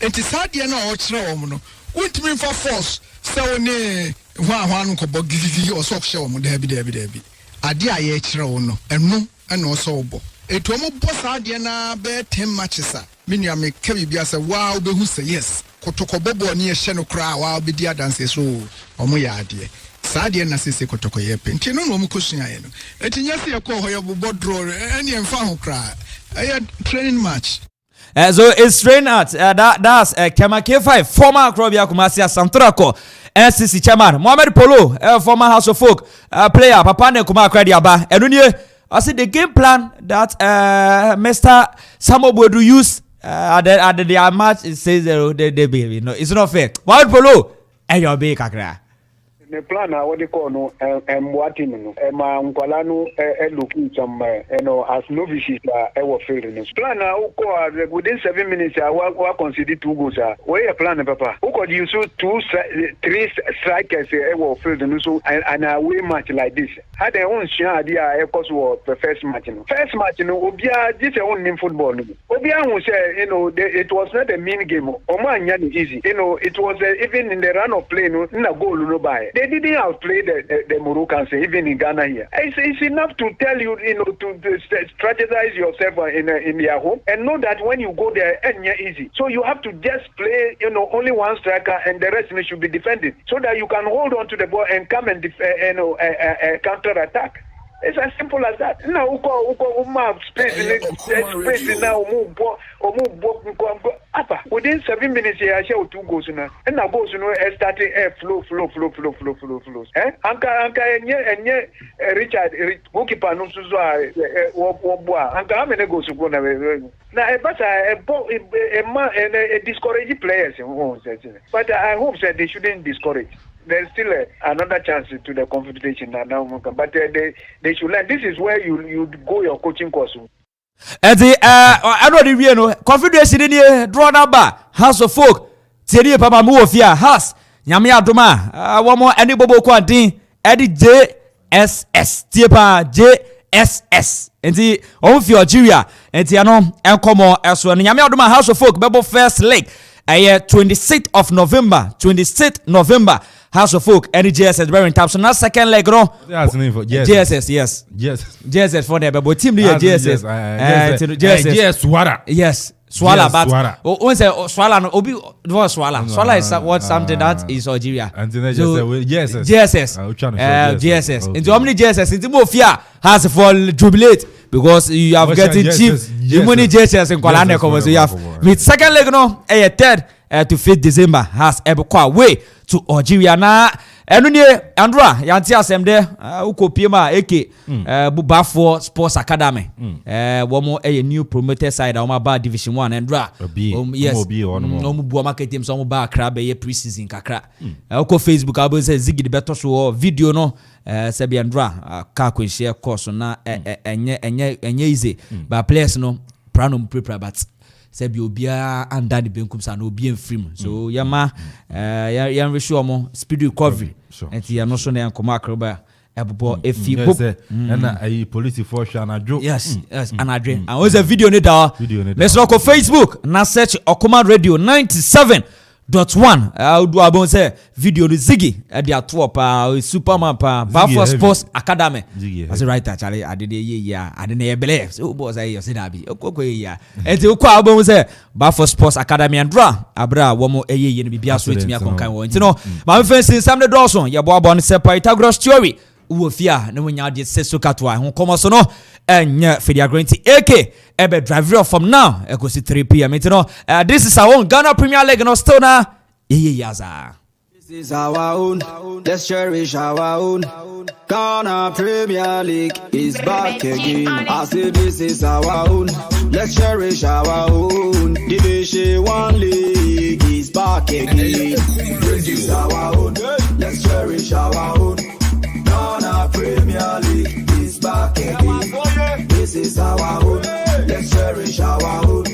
And it's hard you know what's wrong. Wouldn't mean for force. So ne one could give you a soft show, Debbie. Adi aye chira no enu ena oso etu omo boss adi na be 10 matches a menu am ka bibia se wow be hu say yes kotoko bobo ne ye hye no kra wow be dia dance so omo ya adi sa adi na sese kotoko ye penti no omo kosua ye no etinya se ye ko ho ye bobo draw ene emfa ho kra training match. So it's train out. That's Kema K5, former Krobia Kumasi Santrako, NCC chairman, Mohamed Polo, former House of Folk player, Papane Kuma Krediaba. And I see the game plan that Mr. Samuel Bodu use at the match. It says they be, it's not fair. Mohamed Polo, and your big kakra. The plan what they call no watching no nkwala no looking some as novices were failing. Plan within 7 minutes we consider 2 goals. Where plan papa? Who could use 3 strikers were failing so and away match like this. Had their own share idea because the first match. First match obia this own in football. Obia who say it was not a mean game. Omanya easy. It was even in the run of play no goal no buy. They didn't outplay the Moroccans even in Ghana here. It's enough to tell you, to strategize yourself in your home and know that when you go there, it's easy. So you have to just play, only one striker and the rest should be defending so that you can hold on to the ball and come and counter attack. It's as simple as that. Now, uko map space now. Within 7 minutes, I share 2 goals now. And now goals, starting flow. Eh? Anka, Richard, goalkeeper no suzo Anka, how many goals you go now? Now, but a discouraging players. But I hope that they shouldn't discourage. There's still another chance to the competition now, but they should learn. This is where you go your coaching course. And I know the confederation in here draw number House of Folk. Tiri Papa Muofia House Nyamia Duma. One more any bobo quantin Eddie JSS Tiepa JSS. And the of your Juria and Tiano and Como as well. Nyamia Duma House of Folk Bebo first leg. 26th of November. 26th November. House of Folk, any JSS very top. So now second leg, no. That's the name for JSS, yes. JSS for them, but team leader JSS. JSS Swara. Yes, Swala, but once Swala, no, Obi was Swala. Swala is what something that is Algeria. And then JSS. JSS. Into how many JSS? Into Mofia has for jubilate because you have getting cheap. You money JSS in Kuala so you have with second leg, no, a third. To 5th December has Ebukwa way to Algeria na enunye Andra yanti asem de ukopima eke Bubafo Sports Academy womo a new promoted side on ba Division 1 Andra yes omu bo market team so omu ba Accra be pre-season kakra uko Facebook abo say Ziggy the better so video no sebi Andra ka ko share course na enye easy but players no pranum prepare but Sebi obia under the benkum sa no obi enfrim so yama yan we show mo speed recovery and ya no so na yankoma akroba ebobo efi pop na ayi police force anadwo yes anadwe and was a video ni da let's go Facebook na search Okuma Radio 97.1 do abon say video ni Ziggy e dey ato pa Superman pa Bafo Sports Academy as a writer Charlie adede ye ya adede ye bele so boss say you say that be okoko ye ya enti ukwa abon say Bafo Sports Academy and dra abra wo mo eye ye no bibia so etimi akonkan wo enti no ma fensin sam de Dawson ye bo abon say Pythagoras theory wo fia na wonya de seso katwa ho komo so no enya Fedia Grant AK ebe driver from now e go see 3 p.m. enti no this is our own Ghana Premier League no still na ye yaza. This is our own, let's cherish our own. Ghana Premier League is back again. I say this is our own, let's cherish our own. Division 1 League is back again. This is our own, let's cherish our own. Ghana Premier League is back again. This is our own, let's cherish our own.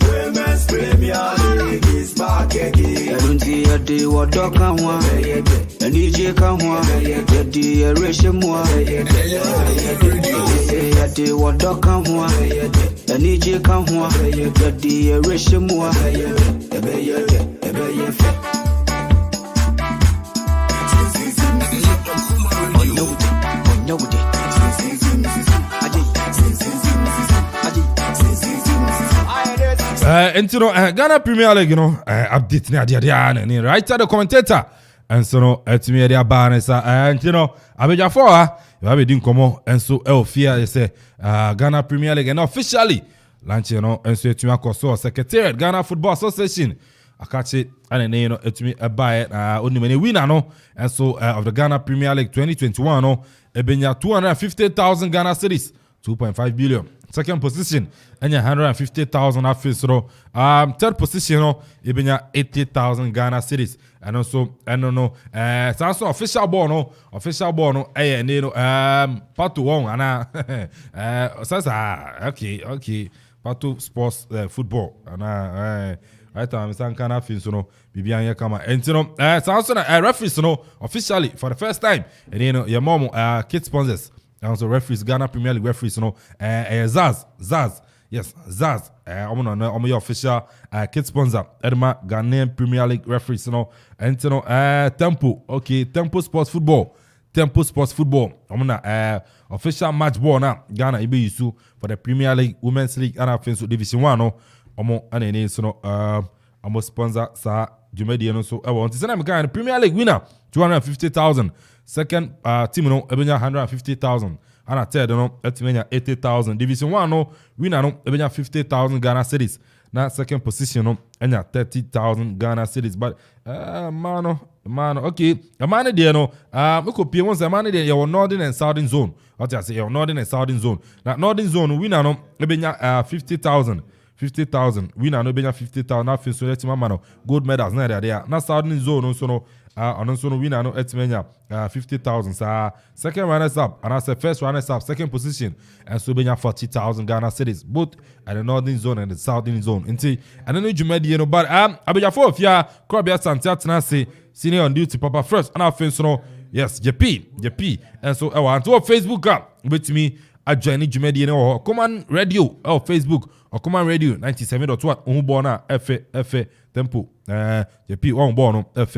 Women's Premier League is back again. I don't see a day what dog can want. And DJ can want. The day a ration more. Say a day what dog can want. And DJ can want. The day a ration more. Ghana Premier League, update ni right at the commentator. And so no, to me they are banisa. And Abeja for you have been come and so Elfia say Ghana Premier League and officially launch and so to me Secretariat Ghana Football Association. I catch it and then to me a buy it only many winner no and so of the Ghana Premier League 2021 no ebenya 250,000 Ghana cedis 2.5 billion. Second position, and 150,000 affiliates. Third position, ibenya 80,000 Ghana cedis. And also, I don't know, it's also official ball, part one, okay, part two sports football, and right time, it's kind of things, Bibian Yakama, and it's also a referees, officially for the first time, and your mom, kid sponsors. And also referees, Ghana Premier League referees, Zaz, yes, Zaz, I'm your official kid sponsor, Edma Ghanaian Premier League referees, and Tempo, okay, Tempo Sports Football, I'm official match ball now, Ghana Ibe Yusu for the Premier League, Women's League, and Offensive Division 1, I'm sponsor, Sir Jumedi, so I want to say I'm Ghana Premier League winner, 250,000. Second team, 150,000. and a third no etimenya 80,000. Division 1 no winner no ebenya 50,000 Ghana cedis. Na second position no enya 30,000 Ghana cedis. But man, okay. A man there no we could pay once a man there your northern and southern zone. What I say your northern and southern zone. Now northern zone winner no ebenya 50,000. 50,000. Winner no ebenya 50,000. Na fin so let man no gold medals na there. Na southern zone so no so no winner no etimenya 50,000. So second runners up and as first runners up second position and so benya 40,000 Ghana cedis both at the northern zone and the southern zone. Inti and then Jumedi no but abenya for of ya Krobia Santia Tenase senior on duty Papa first and I fin so no yes JP and so I want to Facebook up with me at Johnny Jumedi no Command Radio Facebook or Command Radio 97.1 Umbona F tempo JP on bono F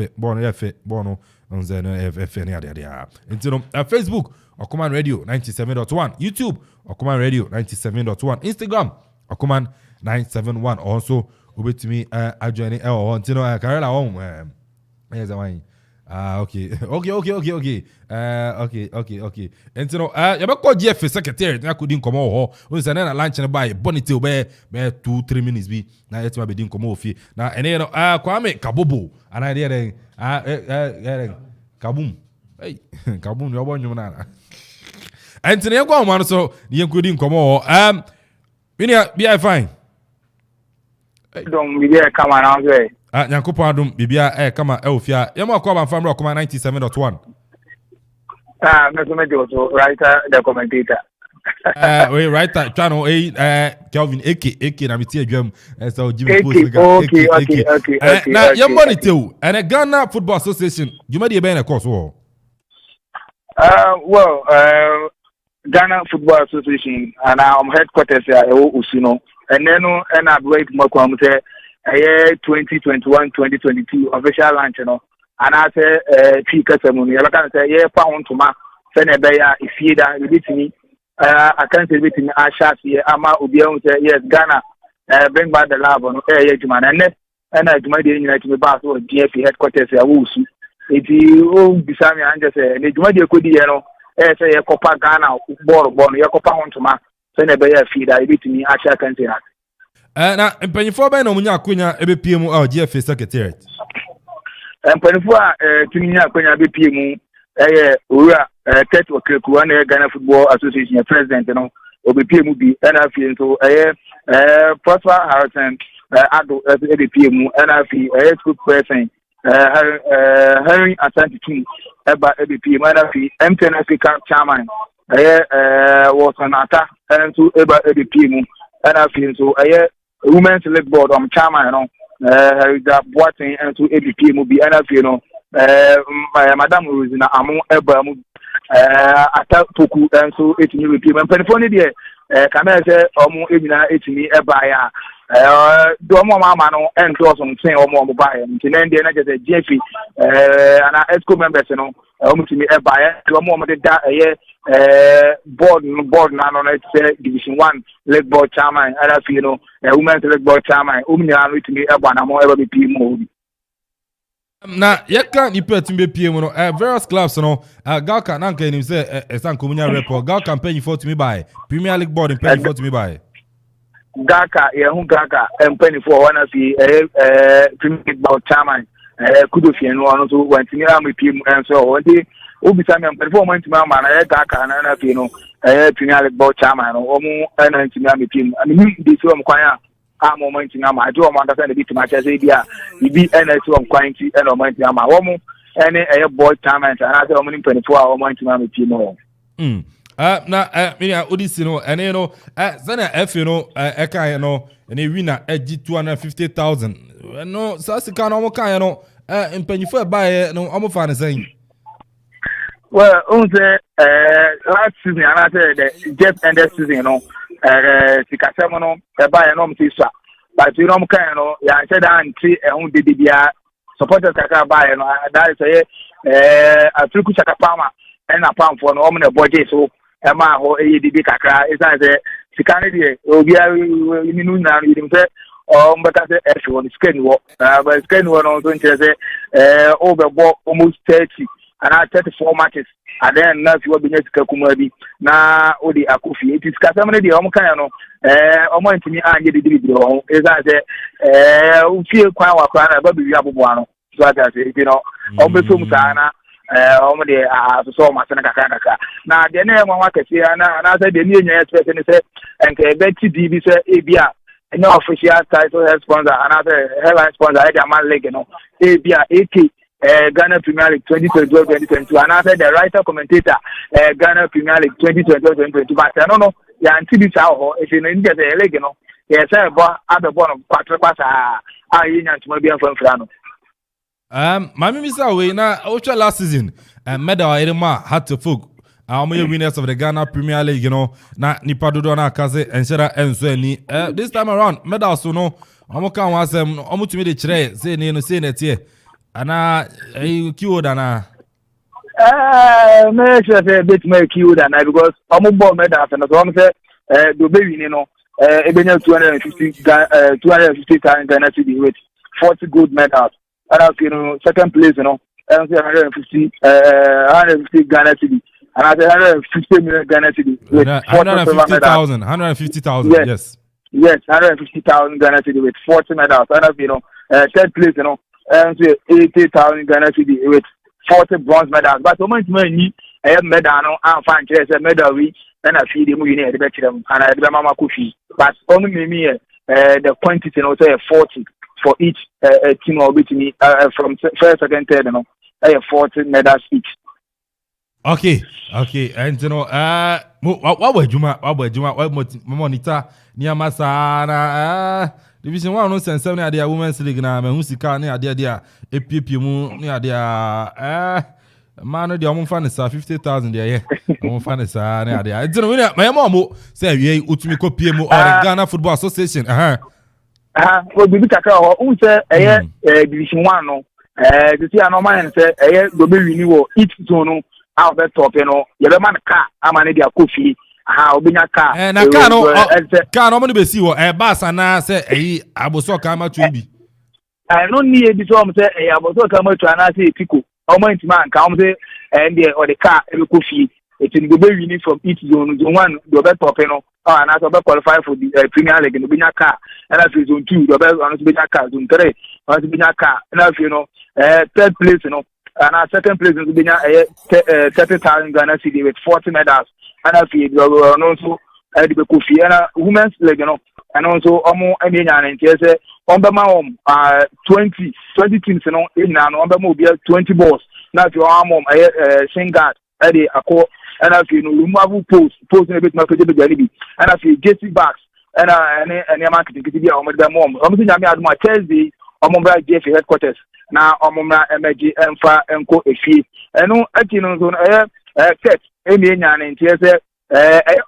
bono on the F there into Facebook or Command Radio 97.1 YouTube or Command Radio 97.1 Instagram or Command 971 also with me Johnny or Carla home yes I okay. And you know, call GF secretary. I couldn't come over. We said na lunch and buy bonito be 2-3 minutes be. Na it be didn't come over. Now and you know, Kwame Kabobo and I there Kaboom. Hey, Kaboom, you want you na. And you go man so you couldn't come over. Be fine. Don't be there come around there. Nyankopo adum bibia kama ofia yemo akwa family okoma 97.1 me so writer the commentator we writer channel Kelvin AK na metie adwam so Jimmy post okay na yemo ni tew and Ghana Football Association juma de be na course wo well Ghana Football Association and headquarters ya Usuno and then and I wait more come say 2021-2022 official launch no and I say peak ceremony I can say pound to ma send a beya if you da me I can't say between Asha here ama ubion say yes Ghana bring back the lab on Juman and I Juma the United Bass or GF headquarters ya Wusu it you besame and just say Juma the Kudi no say a Copa Ghana ball ya Copa on to ma send a beya feed I me Asha can say na mpanyifo ba na omunya akonya ebepiem GFA secretariat mpanyifo timinya akonya ebepiem owura Tet Okreku na Ghana Football Association president no obepiem bi na afi nso Prosper Harrison ado ebepiem na afi school president Henry Asante eba ebepiem na afi MTN Africa chairman Wasanata nso eba ebepiem na afi nso Women's League Board chairman no Herida Boating and to ABP mu bi NF you know Madam Rosina Amu Eba mu Atapoku and so etimi ABP man penfoni de kamera say omo emina etimi eba ya do omo mama no ento so nten omo ba ya nten de na je GF ana ESCO members no omo timi eba ya do omo de da board na no say division 1 League Board chairman NF you know Women's League Board chairman omnia no timi eba na mo eba BP mu na yeka ni pet mbe PM no various clubs no Galka na nka nim say esan komunya report Galka campaign for to me by Premier League Board campaign for to me by Galka Galka campaign for one of the Premier League Board chairman Kudofie no no so want me am PM and so one day obisa me performance man na Galka na fi no Premier League Board chairman no omo na ntimi am PM and me dey so am kwan a moment na ma do mo understand bit ma che say dia ibi NS on quantity and moment na ma wo mo any board chairman and I say o mo 24 hour moment na me team no na me ya odisi no ene no zana F no kan no ene winner agi 250,000 no sasika no mo kan no empanyifo ba no o mo fa ne san well on say last season and I say the just ended season no sikasemo no eba ya no mtisa but you know mkan no ya said anti ehun de bia supporters kaka ba ya no that say Afriku chakapama na pamfo no omne budget so e ma ho eyidi kakra is say sikane de obia minu na yidim say o mbeka say F1 scan wo but scan wo no so nche say over almost 30 and 34 matches and then now you will be next Kakumabi na odi akufi it is kasamene de omo kan no omo ntimi anye de dibidi ho is that ufie kwan wa kwan na ba bi abobo ano so that you know obeso mutana omo de so ma sene kaka na de na enwa wakati na say de ni enya expect ni say enke beti DB say ebia enya official title sponsor and headline sponsor e man league no ebia AK Ghana Premier League 2022 and after the writer commentator Ghana Premier League 2022 but I don't know ya anti how if you know in the league no yes say boy other born of quarter yin to be from Frano mami misa we na ultra last season medal Irma had to folk winners of the Ghana Premier League you know na nipa dodo na kaze enshera enso ani this time around medal so no omo kan wasem omo tumi de kire say ne no say na tie ana kiwo dana me sure say bit me kiwo dana because omo ball medal and so omo say do be win no ebenya 250,000 Ghana cedi with 40 gold medals and you know second place you know and 150 Ghana cedi and I say 150 million Ghana cedi with 150,000 yes 150,000 Ghana cedi with 40 medals and you know third place you know and 80,000 Ghana cedi with 40 bronze medals. But so much money, I have medal no and fan a medal we and I feed him in the them and I have Mama Kufi. But only me the quantity you know say 40 for each team or between me from first, second, third, you know, I have 40 medals each. Okay, and you know, what were Juma, what monitor near Masana, Division 1 no sense 7 idea women's league na me hu sika ne ade dia epiepie mu ne ade man no dia omo fa ne sa 50,000 dia ye omo fa ne sa ne ade enti no me mo say awie utumi kopie mu or Ghana Football Association we bibi kakra ho un say Division 1 no the see no man say go be wini wo each zone no out the top you know ye be man car amane dia kofi obinya car na car no mo be si wo bus na say aboso ka ma tu bi no need bi so mo say aboso ka ma tu na say piko o mo ntima nka o mo say and or the car e ko fi it will be winning from each zone 1 do be top no and as be qualify for the Premier League no binya car and as zone 2 do be on binya car zone 3 on binya car and as you know third place you know and our second place is binya 30,000 Ghana cedi with 40 medals. And I feel also the Kofi and women's league, you know, and also Omo and say on the 20 teams, you know, in on the 20 balls. Now if you are mom, Singard, Eddie, Ako, and I feel Lumavu post a bit more and I feel Jesse Backs and marketing to be on the mom. I'm saying I had my Thursday, Omobra JF headquarters. Now Omobra MG Mfa Enko Efi. And no, I set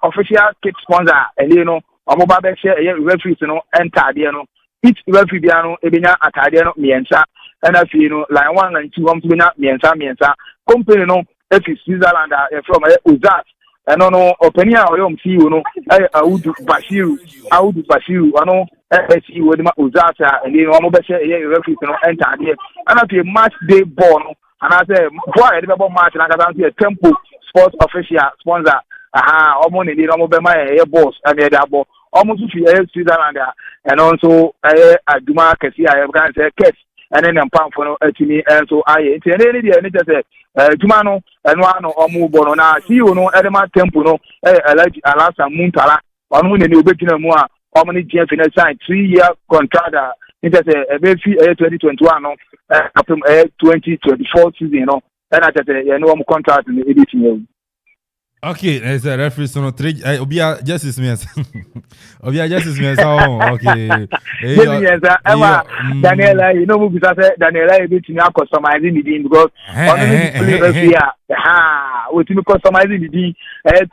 official kit sponsor and you know Omoba share referees you know enter there no each referee there no ebenya atade no miensa and I feel you know line 1 and 2 to benya miensa company no if Switzerland from Uzat and no opinion or you see you know Audu Bashiru ano see with Uzat and you know Omoba share referees you know enter there and I feel match day ball no and I say boy the match and I can see a tempo sports official sponsor almost need almost my boss and the abo almost Switzerland and also Duma Kesi I can say Kets and then pound for me and so I and then just say Jumano and one or move on now see you know Edema Tempo no Alasa Muntala on who new beginner more how many GF in a sign 3-year contract it is a 2021 no 2024 season you know and I just no contract in the editing. Okay, as a referee, so no 3. Obia justice means. Obia justice means. Oh, okay. Daniela, you know, we say Daniela is between our customizing the deal because we to customizing the deal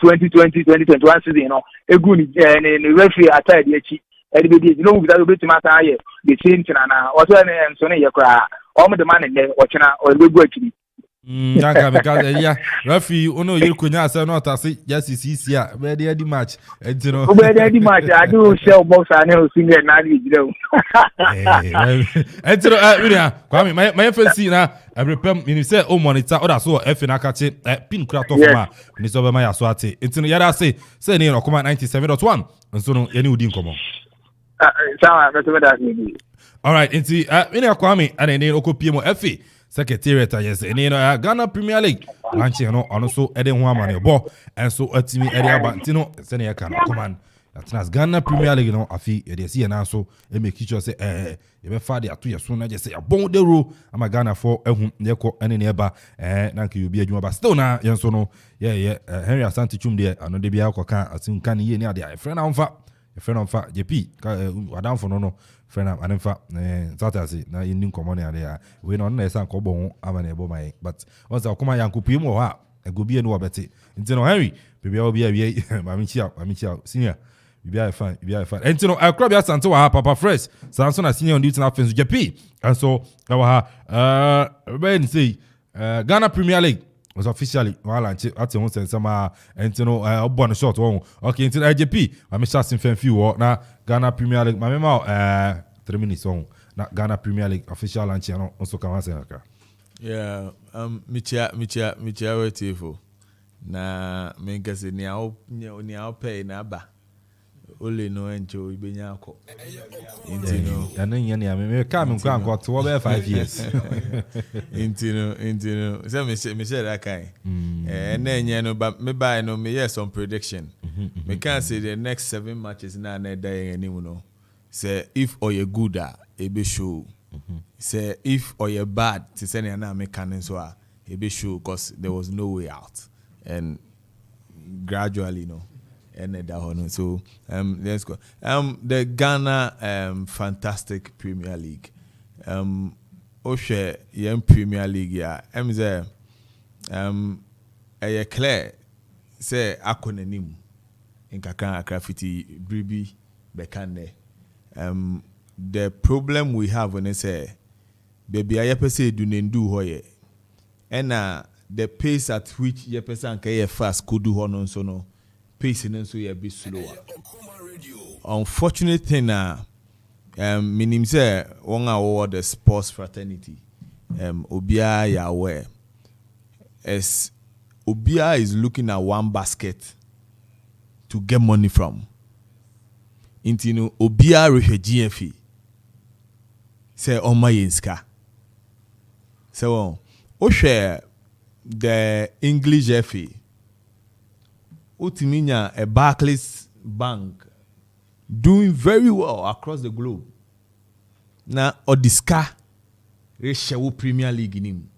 2020-2021 season. You know, a good referee attire the chief. Everybody, you know, we are between my tie the same thing and also and so you cry. All the man in there watching or we go actually. Yanka because yeah, Rafi, ono you kunya say no tase just see a be dey di match. You know. Be dey di match. I do shell box and no senior na di you know. You know, Kwame, my first see na I repem you say o monitor other so F na catch pin kura to for ma. Ni so be ma ya so ate. You know, yada say ni no come 97.1. And so no any udi nkomo. All right, into you know Kwame and then okopie mo F Secretariat yes and you know Ghana Premier League launch you know also eden ho amane bo and so atimi area bantino sene ya kan command that's Ghana Premier League no afi e dey see na so e make sure say e be fa dey ato yeso na just say abon the rule ama Ghana for ehun yeko ene ne eba na nke obi adwuma ba still na yen so no Henry Asante Chum dey ano de bia akoka asin kan ye ni ade a friend amfa JP wadam for no friend am anfa Saturday na yin nkomo ne ade a we no na esa nko bo ama na ebo mai but once akoma yankopiem wo ha egobie no wabete nti no Henry bibia obi awie mami chia senior bibia fine and no Akra bia Asante wa Papa Fresh Samson na senior on duty na fence JP and so na wa ha ben say Ghana Premier League was officially launch at your sense sama and no obon short one okay into IJP I'm just in few na Ghana Premier League my mema 3 minutes on na Ghana Premier League official launch no also can answer aka yeah michia wetifo na menkase ni a pay na ba ole no encho ibenya akọ intino ya na me come nko to over 5 years intino say me say that kind na enye no but me buy no me yes some prediction me can say the next 7 matches na die anyone no say if or you good e be show say if or you bad to say na me can so e be show because there was no way out and gradually no and that so let's go the Ghana fantastic Premier League Oshe young Premier League yeah say a clear say akonanim in kakran graffiti bribi bekane the problem we have when they say baby ayepese do nendu hoye and the pace at which yepese anka fast could do hono so no pace and so you be slower. Unfortunate thing meaning say one award the sports fraternity Obia ya aware as Obia is looking at one basket to get money from intino Obia rehe GFE say on my inska so share the English FA Utiminya a Barclays Bank doing very well across the globe. Na Odiska Reshawu Premier League in him.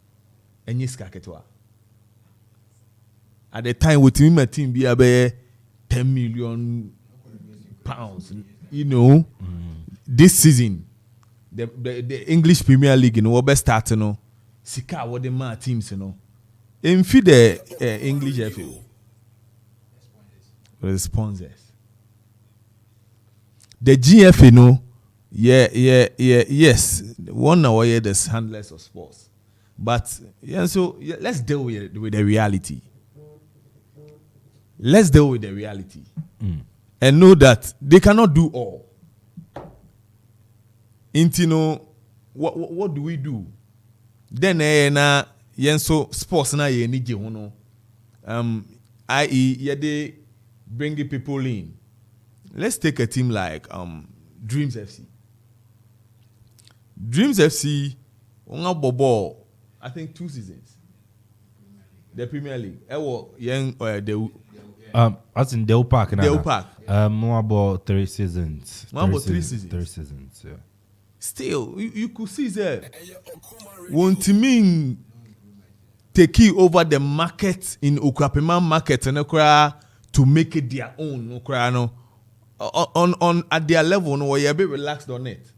Enyiska ketwa. At the time Utimima team be about 10 million pounds. You know, this season the English Premier League you know what best start you know. Sika what the man teams you know. In the English FA. The sponsors. The GFA no, yes. One hour here the handlers of sports, but yeah. So let's deal with the reality. Let's deal with the reality, and know that they cannot do all. Intino, what do we do? Then na yenso sports na ye nije hono. I.e. yede bringing people in. Let's take a team like Dreams FC. Dreams FC, bobo, I think 2 seasons. The Premier League. That's in Del Park. Del Park. More about 3 seasons. More about 3 seasons. 3 seasons, yeah. Still, you could see that. Want to mean taking over the market in Ukrapema market and to make it their own, on at their level, no, you're a bit relaxed on it.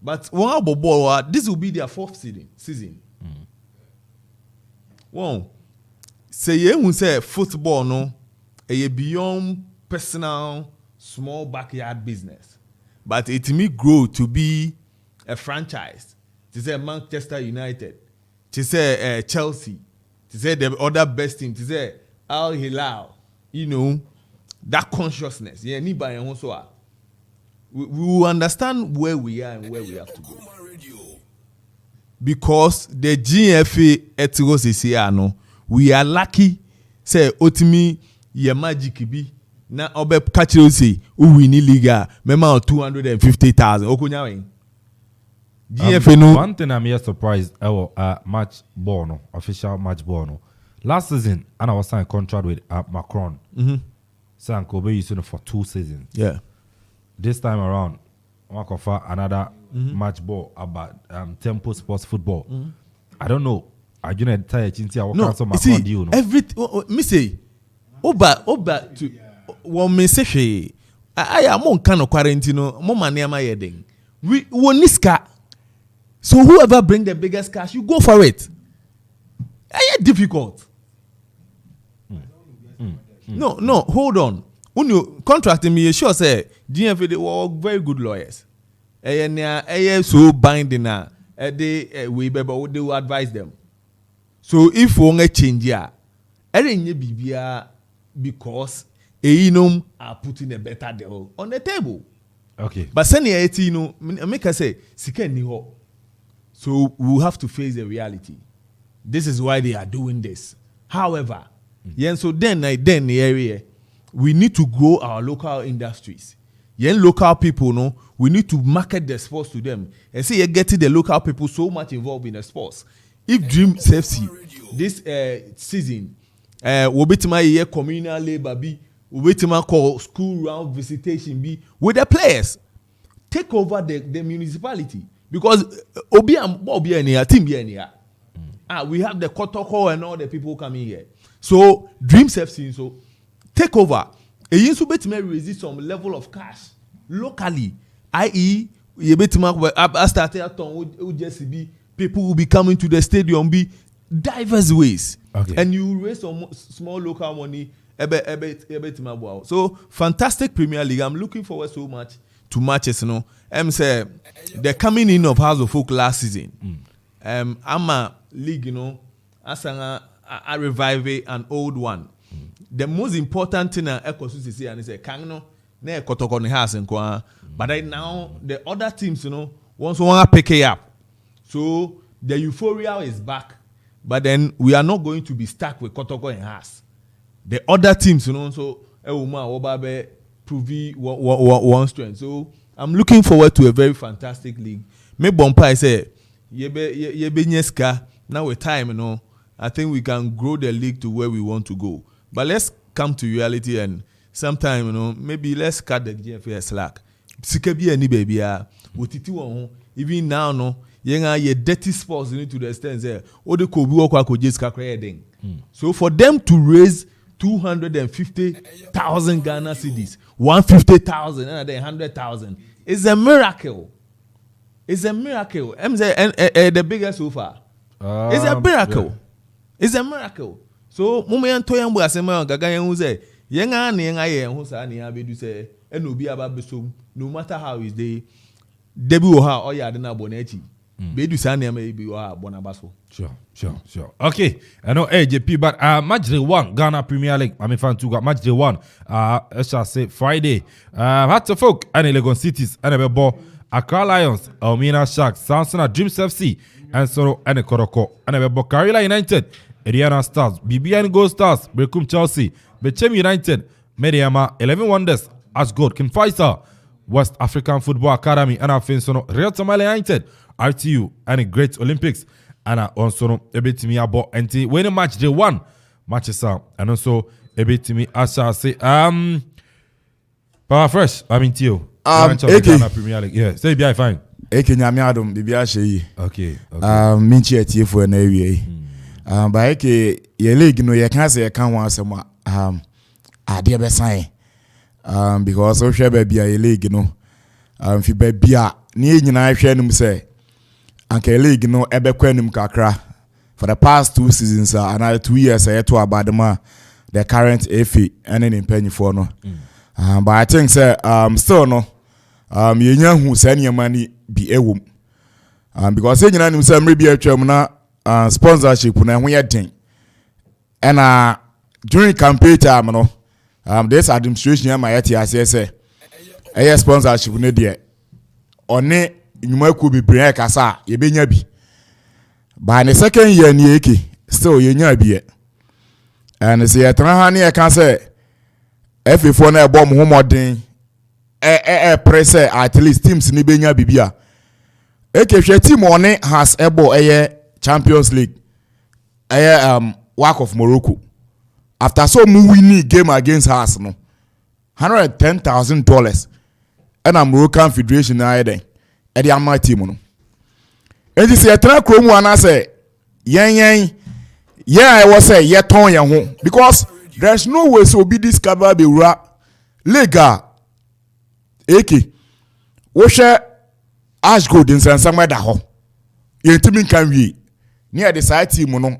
But this will be their 4th season. Well, say you say football, no, a beyond personal, small backyard business, but it may grow to be a franchise. To say Manchester United, to say Chelsea, to say the other best team, to say Al Hilal, you know, that consciousness. Yeah, anybody also we will understand where we are and where we have to go. Because the GFA etigos is here, no, we are lucky. Say, Otimi, ye magic be na obe catch you say, win liga, member 250,000. Okunyawe. GFA no. One thing I'm here surprised, match ball, no, official match ball, no. Last season, and I was signed a contract with Macron. So Kobe used it for 2 seasons. Yeah. This time around, I want to offer another match ball about Tempo Sports Football. I don't know. I do not tell you, no, you see, everything. Me say, Oba to one message. I am on kind of quarantine. More money am I heading? We niska. So whoever bring the biggest cash, you go for it. It's difficult. No, hold on. When you contracting me, you sure say GFA they were very good lawyers. So binding they will advise them. So if we want to change here, because are putting a better deal on the table. Okay. But senior make us say so we have to face the reality. This is why they are doing this. However, so then the area we need to grow our local industries. Local people, we need to market the sports to them and see getting the local people so much involved in the sports. If Dreams FC this season, we bet my year communal labor be, we bet my call school round visitation be with the players. Take over the municipality because Obi and team here. We have the Kotoko and all the people coming here. So Dreams FC so take over. A you bet me resist some level of cash locally, i.e., you bet me started people will be coming to the stadium be diverse ways, and you raise some small local money. So fantastic Premier League. I'm looking forward so much to matches. Say the coming in of House of Folk last season. I'm a league, as a revive an old one. The most important thing I echo see and say Kangno ne Kotoko ne has but right now the other teams want to pick it up. So the euphoria is back, but then we are not going to be stuck with Kotoko and Haas. The other teams, so Obabe prove one strength. So I'm looking forward to a very fantastic league. Me Bompa say yebe nyeska now with time, I think we can grow the league to where we want to go. But let's come to reality and sometime, maybe let's cut the GFA slack. Sikebi any baby even now, ye dirty sports to the extent there. The Kobe work just calculating. So for them to raise 250,000 Ghana cedis, 150,000 and then 100,000 is a miracle. It's a miracle. The biggest so far. It's a miracle. Yeah. It's a miracle. So moment to yambu asema gaga yen say yenga na yenga ye ho sa na ya bedu say enobi aba besom no matter how is they debi wo ha o ya de na bonachi bedu sa na ma bi wo ha bonabaso. Sure. Okay. I know AJP, but match day 1 Ghana Premier League. I'm a fan too. Got match day 1. I shall say Friday. Hats of Folk and Legon Cities and a ball. Accra Lions, Elmina Sharks, Samson Dreams FC, and Soro and Koroko and a ball. Karila United. Ariana Stars, BBN Gold Stars, Brekum Chelsea, Bechem United, Mediama, 11 Wonders, Ashgold, Kim Faisal, West African Football Academy, and our Finsono, Real Tamale United, RTU, and a Great Olympics, and our Onsono, Ebitimi Abo, and winning match day 1, matches out, and also Ebitimi Asha say, Power Fresh, I'm in Tio, Ghana Premier League, yeah, say be fine. Eke Nyami Adam, Bibia Shei, okay, Minchi Etiefo and AWA. But okay, your league no, you can't say I can't want some idea be sign. Because so share be a league if you be near you know share them say anke league ebe kwenum kakra for the past 2 seasons another 2 years I to about the current FA and in penny for no. But I think say still no you know who send your money be a womb. Because you know say maybe a chum na sponsorship na ho yɛ den and during campaign time no this administration am yet say sponsorship no there one nyuma ku bi brɛ kasa ye benya bi by the second year ni eke still ye nya bi and say yɛtena ha ne yɛka sɛ FA4 na ɛbɔ mo ho modern press at least teams ni benya bibia eke hwɛ team one has ɛbɔ Champions League WAC of Morocco after so mu winning game against us no $110,000 and Moroccan Federation na then e dey am team no enti se etra kromu ana say yen I was say ye ton yen ho because there's no way so be discover be wura legal eke wo hwe ash gold in somewhere da ho yentimi kan wi near the side team no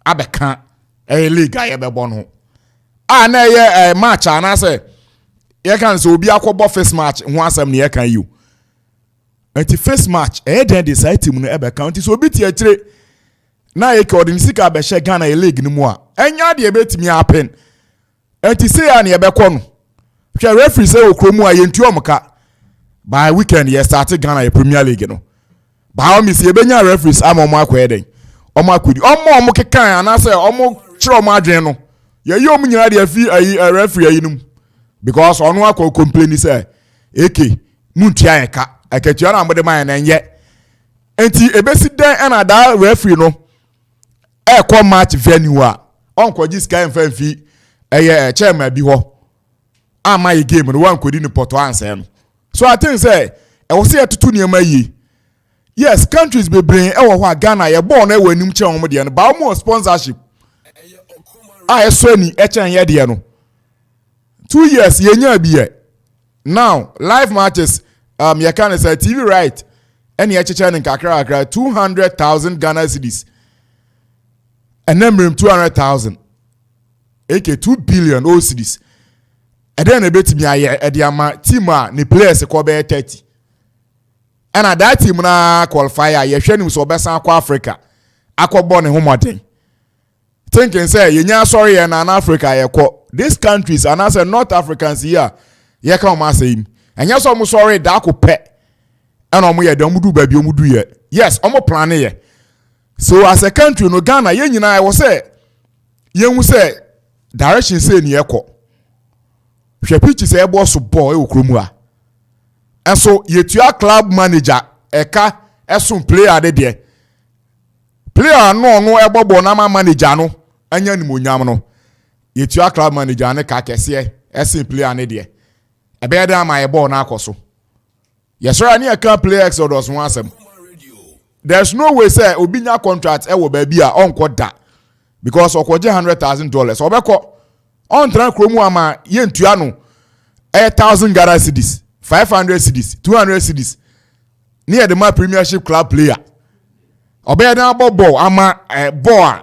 abeka legal ye be bon ho na ye match ana say ye kan so obi akobo first match ho asem ne ye kan you anti first match then the side team no ebe count so obi tie tire na ye ke odin sika be she Ghana league ni mu a enya de betimi happen anti say ya ne ebe kɔ no hwɛ referee say okromu a yentu omka by weekend ye start Ghana Premier League no ba o mi se ebenya referees ama omo akɔ eden omo akodi omo kekan ana say omo kyerɛ omo adwen no ye yom nyina de afi referee ayinum because onu akɔ complain say eke muntua yeka akatua na mbode man na nye enti ebesi den na da referee no come match venue a onkoji sky mfanfi chairman bi ho ama ye game no wan kodi ni poto answer no so I think say e wo say tutu niam yi yes countries be bring e wo ho Ghana ye ball na e wanim che won de no ba mo sponsorship so ni e chan ye de no 2 years ye nya bi ye now live matches you can say TV right any echeche in kakra 200,000 Ghana cedis and then 200,000 aka 2 billion cedis and then a bit me at the team ni players ko be 30 and at that team na qualifier ye hwe nim so be san kwa Africa akobɔ ne homodin thinking say ye nya sorry and an Africa ye ko these countries and as North Africans here ye ka o say and yes omo sorry da ko pe and omo ye dem du ba bi omo du ye yes omo plan ye so as a country no Ghana ye nyina I was say ye hu say direction say ni ekọ hwe pitch say ebo so ball e okromu a and so ye tua club manager eka esun player de player no ebobo na manager no anya ni monyam no ye tua club manager ne ka kese esun player ne de ebe da ma ye ball na akoso yes sir ani aka play exodus one asem there's no way say obinya contract e wo ba bi a onko da because okoje $100,000 obeko on tran kromu ama ye ntua no 1,000 Ghana cedis 500 cedis 200 cedis near the my premiership club player obey dan ball ama ball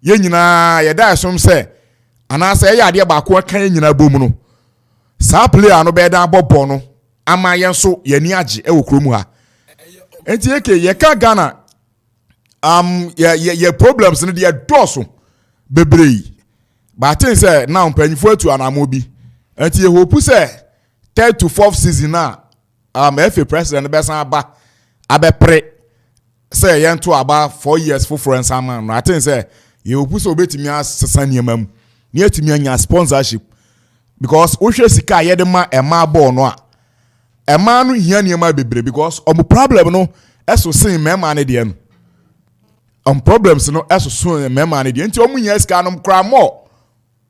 ye nyina ye da som say ana say ye ade ba ko kan nyina bom no sa player no be dan ball no ama ye so ye ni age e wo kromu ha enti eke ye ka Ghana ye problems no dey doso bebrei but I think say now panifo atu anamobi enti ye hope say 3rd to 4th season na FA president be san aba abepre say ye nto aba 4 years for friends am no I think say ye hope say obetimi asesa niamam ne atimi anya sponsorship because o hwe sika ye de ma ema ball no a ema no hia niam bebre because omo problem no eso sin mema ne de no problems no eso so mema ne de enti omo nya sika no kra mo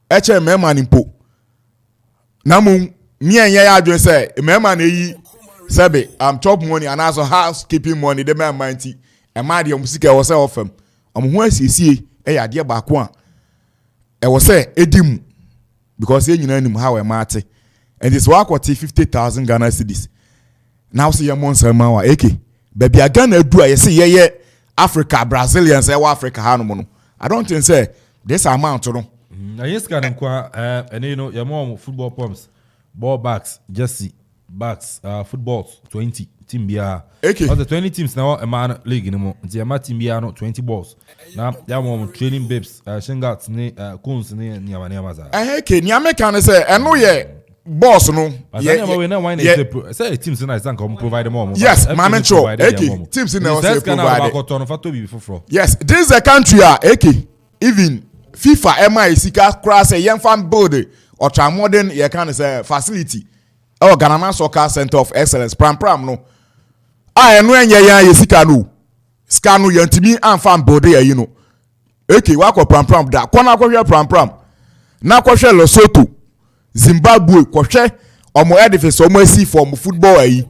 eche mema ne mpo na mo mien ye adwen say mema na yi sebe top money and also housekeeping money de mema nti ema de omo sika wo say ofam omo ho asiesie e ya de ba ko a e wo say edim because ye nyina nim how ema ate and this work what 50,000 Ghana cedis now see your monster man eke baby Ghana do I say ye Africa Brazilians e Africa hanom no I don't think say this amount no na yes kan kwa and you know your mom football pumps ball backs jersey backs, footballs 20 team bia. Okay. Of the 20 teams now a man league no more. The man team bia no 20 balls. Now there more training babes, Shingats ne coons ne nyamaza. Okay, nyame kan say eno ye boss no. Say teams na is come provide more. Yes, mama cho. Okay, teams na say provide. Yes, this is a country okay. Even FIFA MI sika cross a young fan build or modern ye can say facility. Our Ghana Soccer Center of Excellence pram no. I eno enye ya yesika no. Scanu yantimi and fan build here you know. Okay, wako pram da. Kwana kwhwe pram. Na kwhwe Lesotho, Zimbabwe kwhwe omo edifice omo asi for football ayi.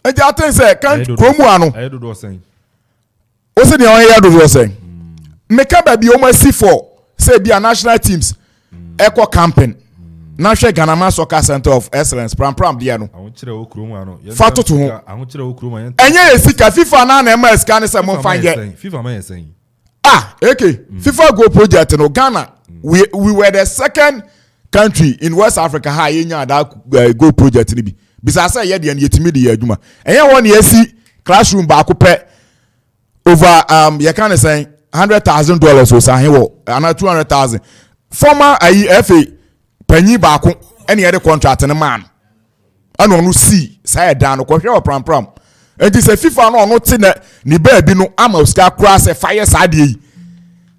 E ja ten say kan kromu ano. I do do saying. O se de on ya do do saying. Meka ba bi omo asi for say be national teams. Echo camping. National Ghana Soccer Center of Excellence pram dia no. Fato to ho. Enye esika FIFA na ma esika ne say mo fanye. FIFA man saying. Okay. FIFA Go project no Ghana. We were the second country in West Africa ha yenya that Go project ni bi. Bisa say ye de yetimi de adwuma. Enye one ye si classroom ba ko pe over you can say $100,000 o sa he wo ana $200,000. Former FA panyi ba ko ene ye de contract ne man. Ana onu si say dan no ko hwe pram. Enti se FIFA no ono te ni ba bi no ama oska kura se fire sade yi.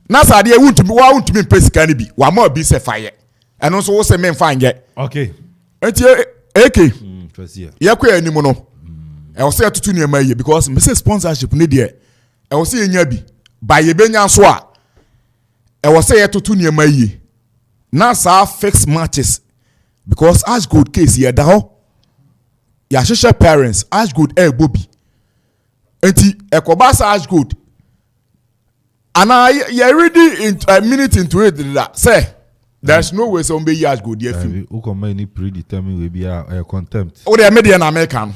Na sade e wuntumi pesika ni bi. Wa ma bi se fire. Eno so wo se men fanye. Okay. Enti ye kwa animu no. E wo se tutu ni ma ye because me say sponsorship ni de. E wo se enya bi. Ba ye benya so a. E wo se ye tutu ni ma ye. Na sa fixed matches because as good case ye da ho. Ya share parents as good Bobby. Enti ekobasa as good. And you already in a minute into it that say there's no way some be as good here. Who come any predetermined will be a contempt. Oh, they are media American.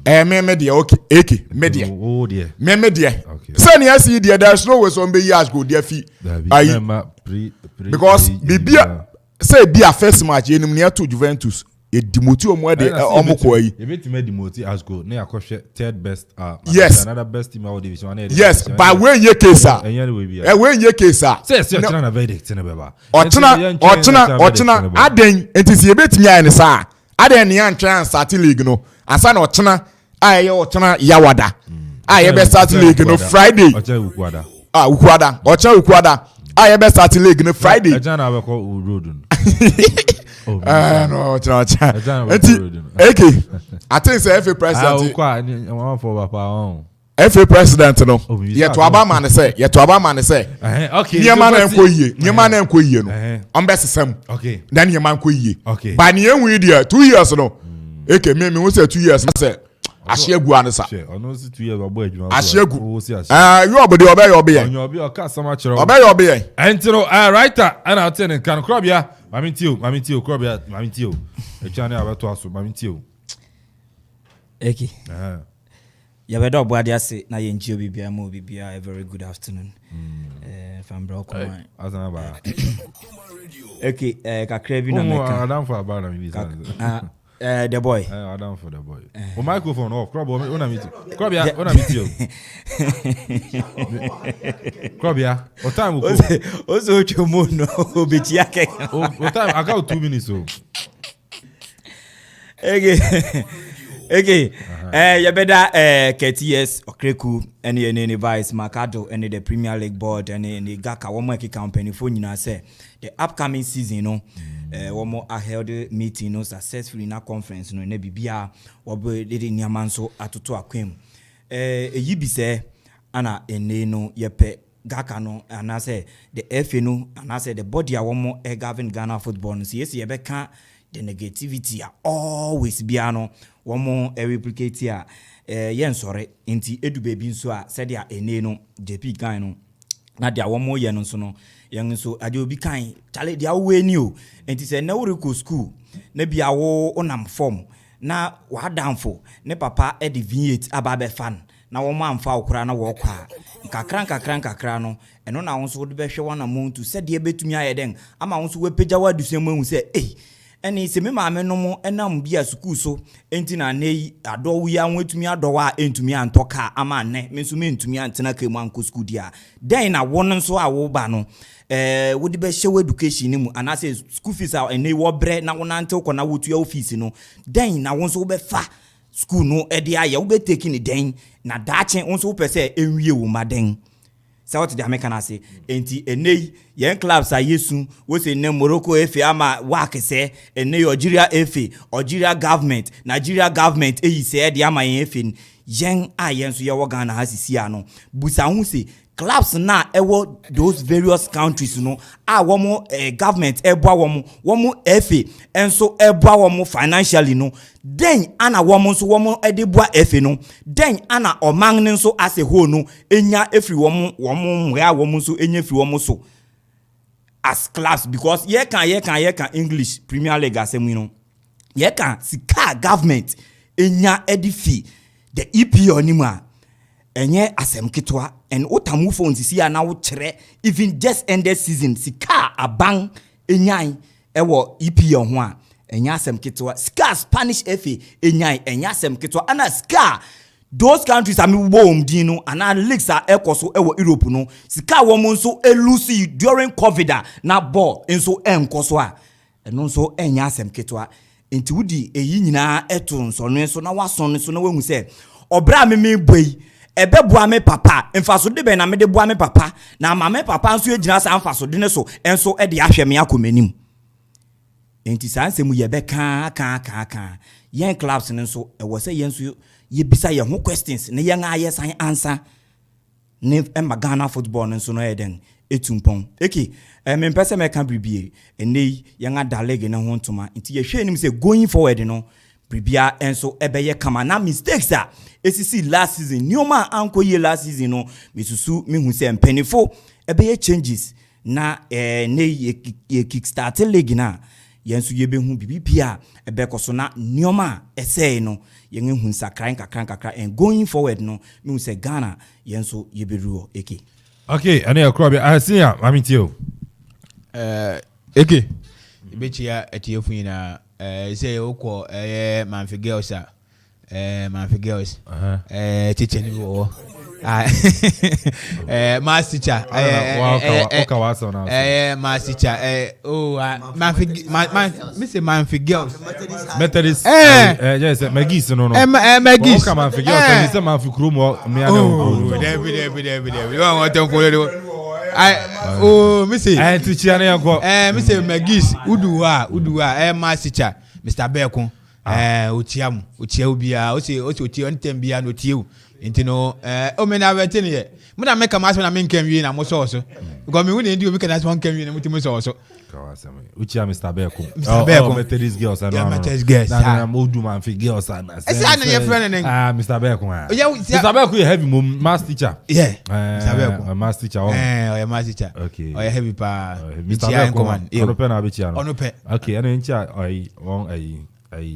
Me media okay media. Oh dear. Me media. Okay. Say near see there there's no way some be as good there fi. Because Bibia say be a first match in near to Juventus. E Dimoti omo de omo ko yi. E betime Dimoti as go na yakoshe third best yes. Another best team out division. Yes, but when ye case when ye case say ochina na verdict na beba. Ochina aden entisi e betime ya ne sa. Aden ne antwan start league no. Asa na ochina aye ochina yawada. Aye be start league no Friday. Ochina ukwada. Ukwada. Ochina ukwada. Aye be start league no Friday. Ochina na be ko road. No, okay. I think say FA president. FA president no. Ye to Obama say. Okay. Nyema na enko yie no. Ambesesam. Okay. Then nyema enko yie. Okay. Ba ne enwi dia 2 years no. Okay, me we say 2 years say. Ahyegu anesa. Ono si 2 years obo adwuma. Ahyegu. You obodi obe ye. Onyo obi o ka sama kire. Obe ye. Entiro writer ana atene kan krobia. Mami tio, krobia, mami tio. Echane abeto aso, mami tio. Eki. Ya bedo obuade ase na ye nchi obibia ma obibia a very good afternoon. Fambra okoma. Azana ba. Eki, kakra bi na meka. Adam for about na mi the boy. Adam for the boy. O microphone off, krobo ona mi tio. Krobia, ona mi tio. Krobia, o time ko. Ozo chomo no obeti yake. O time I got 2 minutes so. Okay. You better KTS Okreku any vice Mercado and the Premier League board and the Gaka one more company for you say the upcoming season no one more a held meeting no successfully in a conference no ne bibia we did nyamanso atoto akwem yibi say ana ene no yepe Gaka no and I say the FA no and I say the body a one more govern Ghana football no see ye be can the negativity are always biano one more replicate here yen sorry inti edu baby nso a said ya ene no JP guy no na dia one more yen nso no yen nso ade obi kan chale dia we ni o enti se na wori ko school na bia wo onam form na wa danfo ne papa e de V8 aba be fan na wo ma amfa okura na wo kwa nkakran no eno na wo nso de be hwe wana montu said ye betumi aye den ama wo nso we pagya wa dusem ahu se ene se me maame no mo enam bia school so enti na nei ado ya nwetumi ado wa entumi antoka ama ne me nso me entumi antena ka mu anko school dia den na won nso a wo ba no wo di be hye education ni mu anase school fees a ene wo bre na won ante ko na wotu ya office no den na won so wo be fa school no e dia ya wo be take ni den na daache won so wo pese enwie wo maden sa what the American say enti enei yen clubs a yesu wo say ne Morocco FA ama work say enei Algeria FA Algeria government Nigeria government eyi say de ama yen FA yen a yen so ye wo Ghana ha sisi ano busa hu say clubs na ewo those various countries no a wo mo government eboa wo mo FA enso eboa wo mo financially no then ana wo mo so wo mo edeboa FA no then ana oman ne so as a whole no enya efri wo mo mwa wo mo so enya efri wo mo so as clubs because ye can English Premier League asem no ye can sika government enya edifi the EPO ni ma enye asem ketwa and otamu phones si ya na wo kire even just ended season sika abang enyan ewo EPO ho a enye asem ketwa sika Spanish FA enyan enye asem ketwa ana sika those countries am wo din no ana leagues are ekoso ewo Europe no sika wo mo nso elusi during COVID na ball nso enkoso a eno nso enye asem ketwa enti wudi eyi nyina eto nso no nso na wason nso na wahu se obra me boy ebeboa me papa mfaso de be na me de boa me papa na mama papa nso egina sa mfaso de ne so enso e de ahwe me akomanim enti sansemu ye be kan yen clubs ne nso e wo se yen so ye bisa ye ho questions ne yen aye san answer ne emma Ghana football nso no eden etumpon me mpese me kan bribie enei yen ada league ne ho ntoma enti ye hwe nim se going forward no bribia enso ebeye kama na mistakes a esisi last season nioma anko ye last season no misusu mehu se mpenifo ebeye changes na ne ye kickstart league na yenso ye behu bibia ebekoso na nioma ese no yen hu sakran kakra and going forward no mehu se Ghana yenso ye beruo okay ane akrobe asia mamitio ibechia etiefu ina say oko Manfi Girls Manfi Girls teacher ni wo mass teacher mass teacher Manfi Girls Methodist yes Magis no Magis Manfi Girls say Manfi Krumo me ana David want to follow missy teacher na yanko missy Magis uduwa mass teacher Mr. Bekon otiam otia obia o se otia ntem bia no tie enti no o me na wete ne ye mo na make mass na me nkan wi na mo so because me woni ndi obi kana so nkan wi na mo ti mo so kawasem otia Mr. Bekon Methodist girls and Methodist girls na mo do Manfi Girls and na your friend Mr. Bekon Mr. Bekon heavy mass teacher Mr. Bekon mass teacher mass teacher okay heavy pa Mr. Bekon onope na abichia no onope okay ana ncha won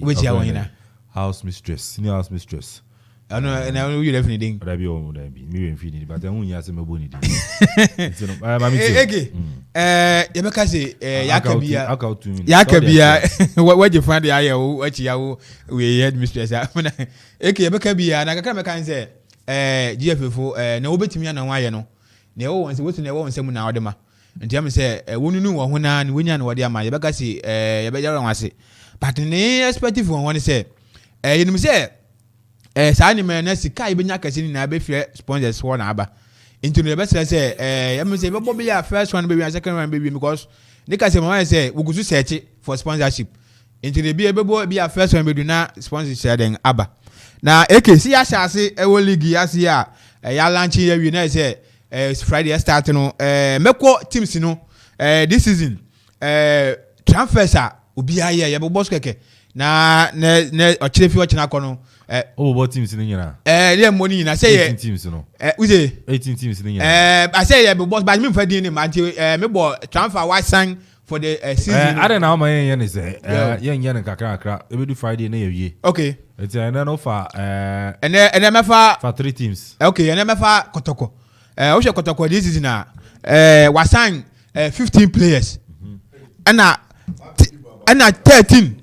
which ya won house mistress senior house mistress na you definitely ding rabi o rabi mi we fini but en hunya se mebo ni di ye beka say yakabia what you find ya wo achi ya wo we head mistress ye beka bia na kaka meka say GFFO na obetimi na waye no na wo won say wotu na wo won say mu na odema nti am say wonunu wo ho na ni wonya na wode ama ye beka say ye be jara wase but ni expective won say you know say sa ni me na sika ibenya kase ni na be fie sponsors wo na aba into the best say am say be bobi ya first one baby and second one baby because they can say mama say we go to search for sponsorship into the be ya first one baby na sponsorship den aba na si ya shase e wo league ya si ya ya launch ya wi na say Friday start no meko teams no this season transfers a obi aye ya bobo skeke na ochire fi ochina kono what teams in nyina dey money na say 18 teams no we say 18 teams in nyina I say yeah boss but me for dey name until me bo transfer why sign for the season I don't know my yen is yen kakra e be do Friday na yewie okay it's no for and then me for 3 teams okay and then me for Kotoko we say Kotoko this season na we sign 15 players and and at 13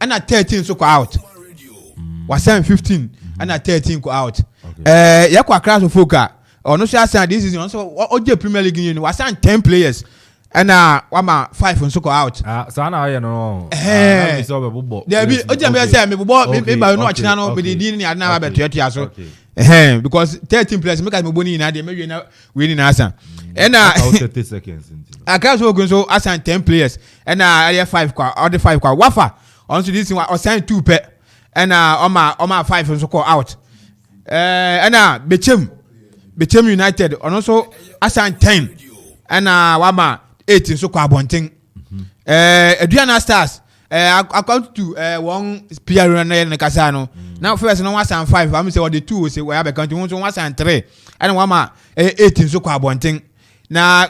and at 13 so go out was 15 and at 13 go out yakwa class of foka or no share this season so oje Premier League you was 10 players and wama 5 so go out so na aye no there be oje me say me bobo me ba no achina no be di ni adna ba beto so because 13 players make us me boni na dey me we na asa and 30 seconds I can't so assign 10 players and I 5 kwa all the 5 kwa wafa on to this one assign 2 pe and on my 5 so call out and Bechem United on also assign 10 and wama 8 so call Bonting Adriana Stars account to one Pierre and Casano now first no 1 and 5 I'm say what the 2 say we have account 1 and 3 and wama 18 so call Bonting na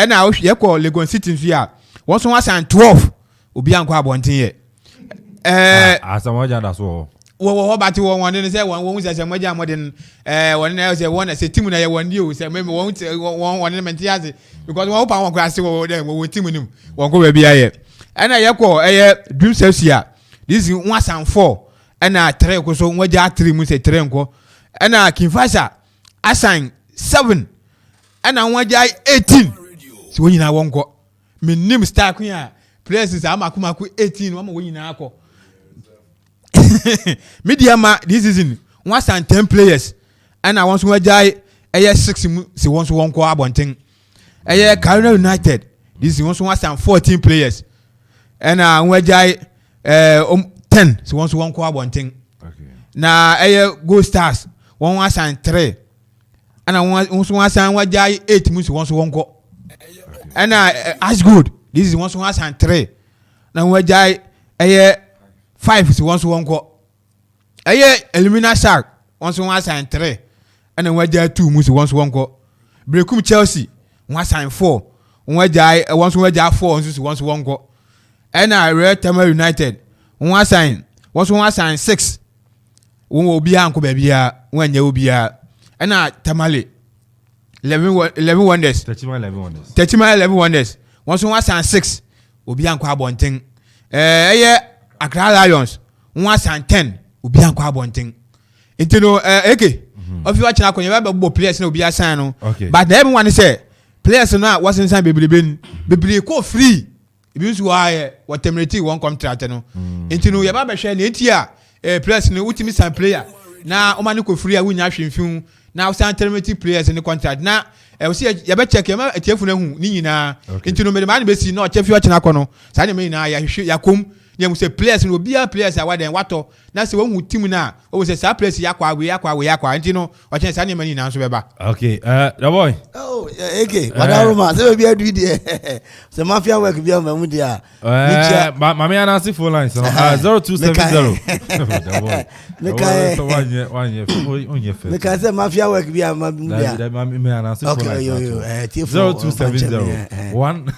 na ye call Legon City here once 1 and 12 obi anko abonten ye asamoja da so wo bati wo won ne say won say asamoja modern won na say won say team na ye won di o say me won ne mentiaze because won pa won ko ase wo dem wo team nim won ko ba bia ye na ye call dream celsia this 1 and 4 na 3 ko so won ja 3 mu say 3 nko na Kinfasa assign 7 and I want 18 so when you na won ko me name star kun ya places amakumaku 18 wo when you na akọ media ma this season 110 players and I want to jai 6 si won so won ko abonten Carolina United this is 114 players and I want jai 10 si won so won ko abonten na Gold Stars 103 and I want one jai 8 months once one go and as good this is once 3 now one jai 5 once one go Elimina Shark once 3 and then one jai 2 months once one go Brekum Chelsea 1 4 one jai 4 once one go and Red Tamil United 1 6 one will be uncle baby when you will be and Tamale 11 wonders 11 wonders once 1 6 obi anko abonten Accra Lions 1 10 obi anko abonten intino of you watch na konye ba players na obi asan no but everyone say players na was inside bebre ko free ebi nso wa terminate one contract no intino ye ba hwe na etia players no ultimate sign player na o mani ko free a wunya hwemfun na usan terminate players in the contract na we see ya be check ya atiafu na hu ni nyina intino me man be si na o chefi o chena kono sa ne me nyina ya kom ya mu say players no bia players a waden wato na se wo hu team na o say sa players yakwa intino o chen sa ne me nyina so be ba okay the boy wadaruma se be adu de se mafia work bia ma mu dia mama yana si phone line so 0270 the boy me ka se mafia work bia ma mu dia me yana si phone line 0270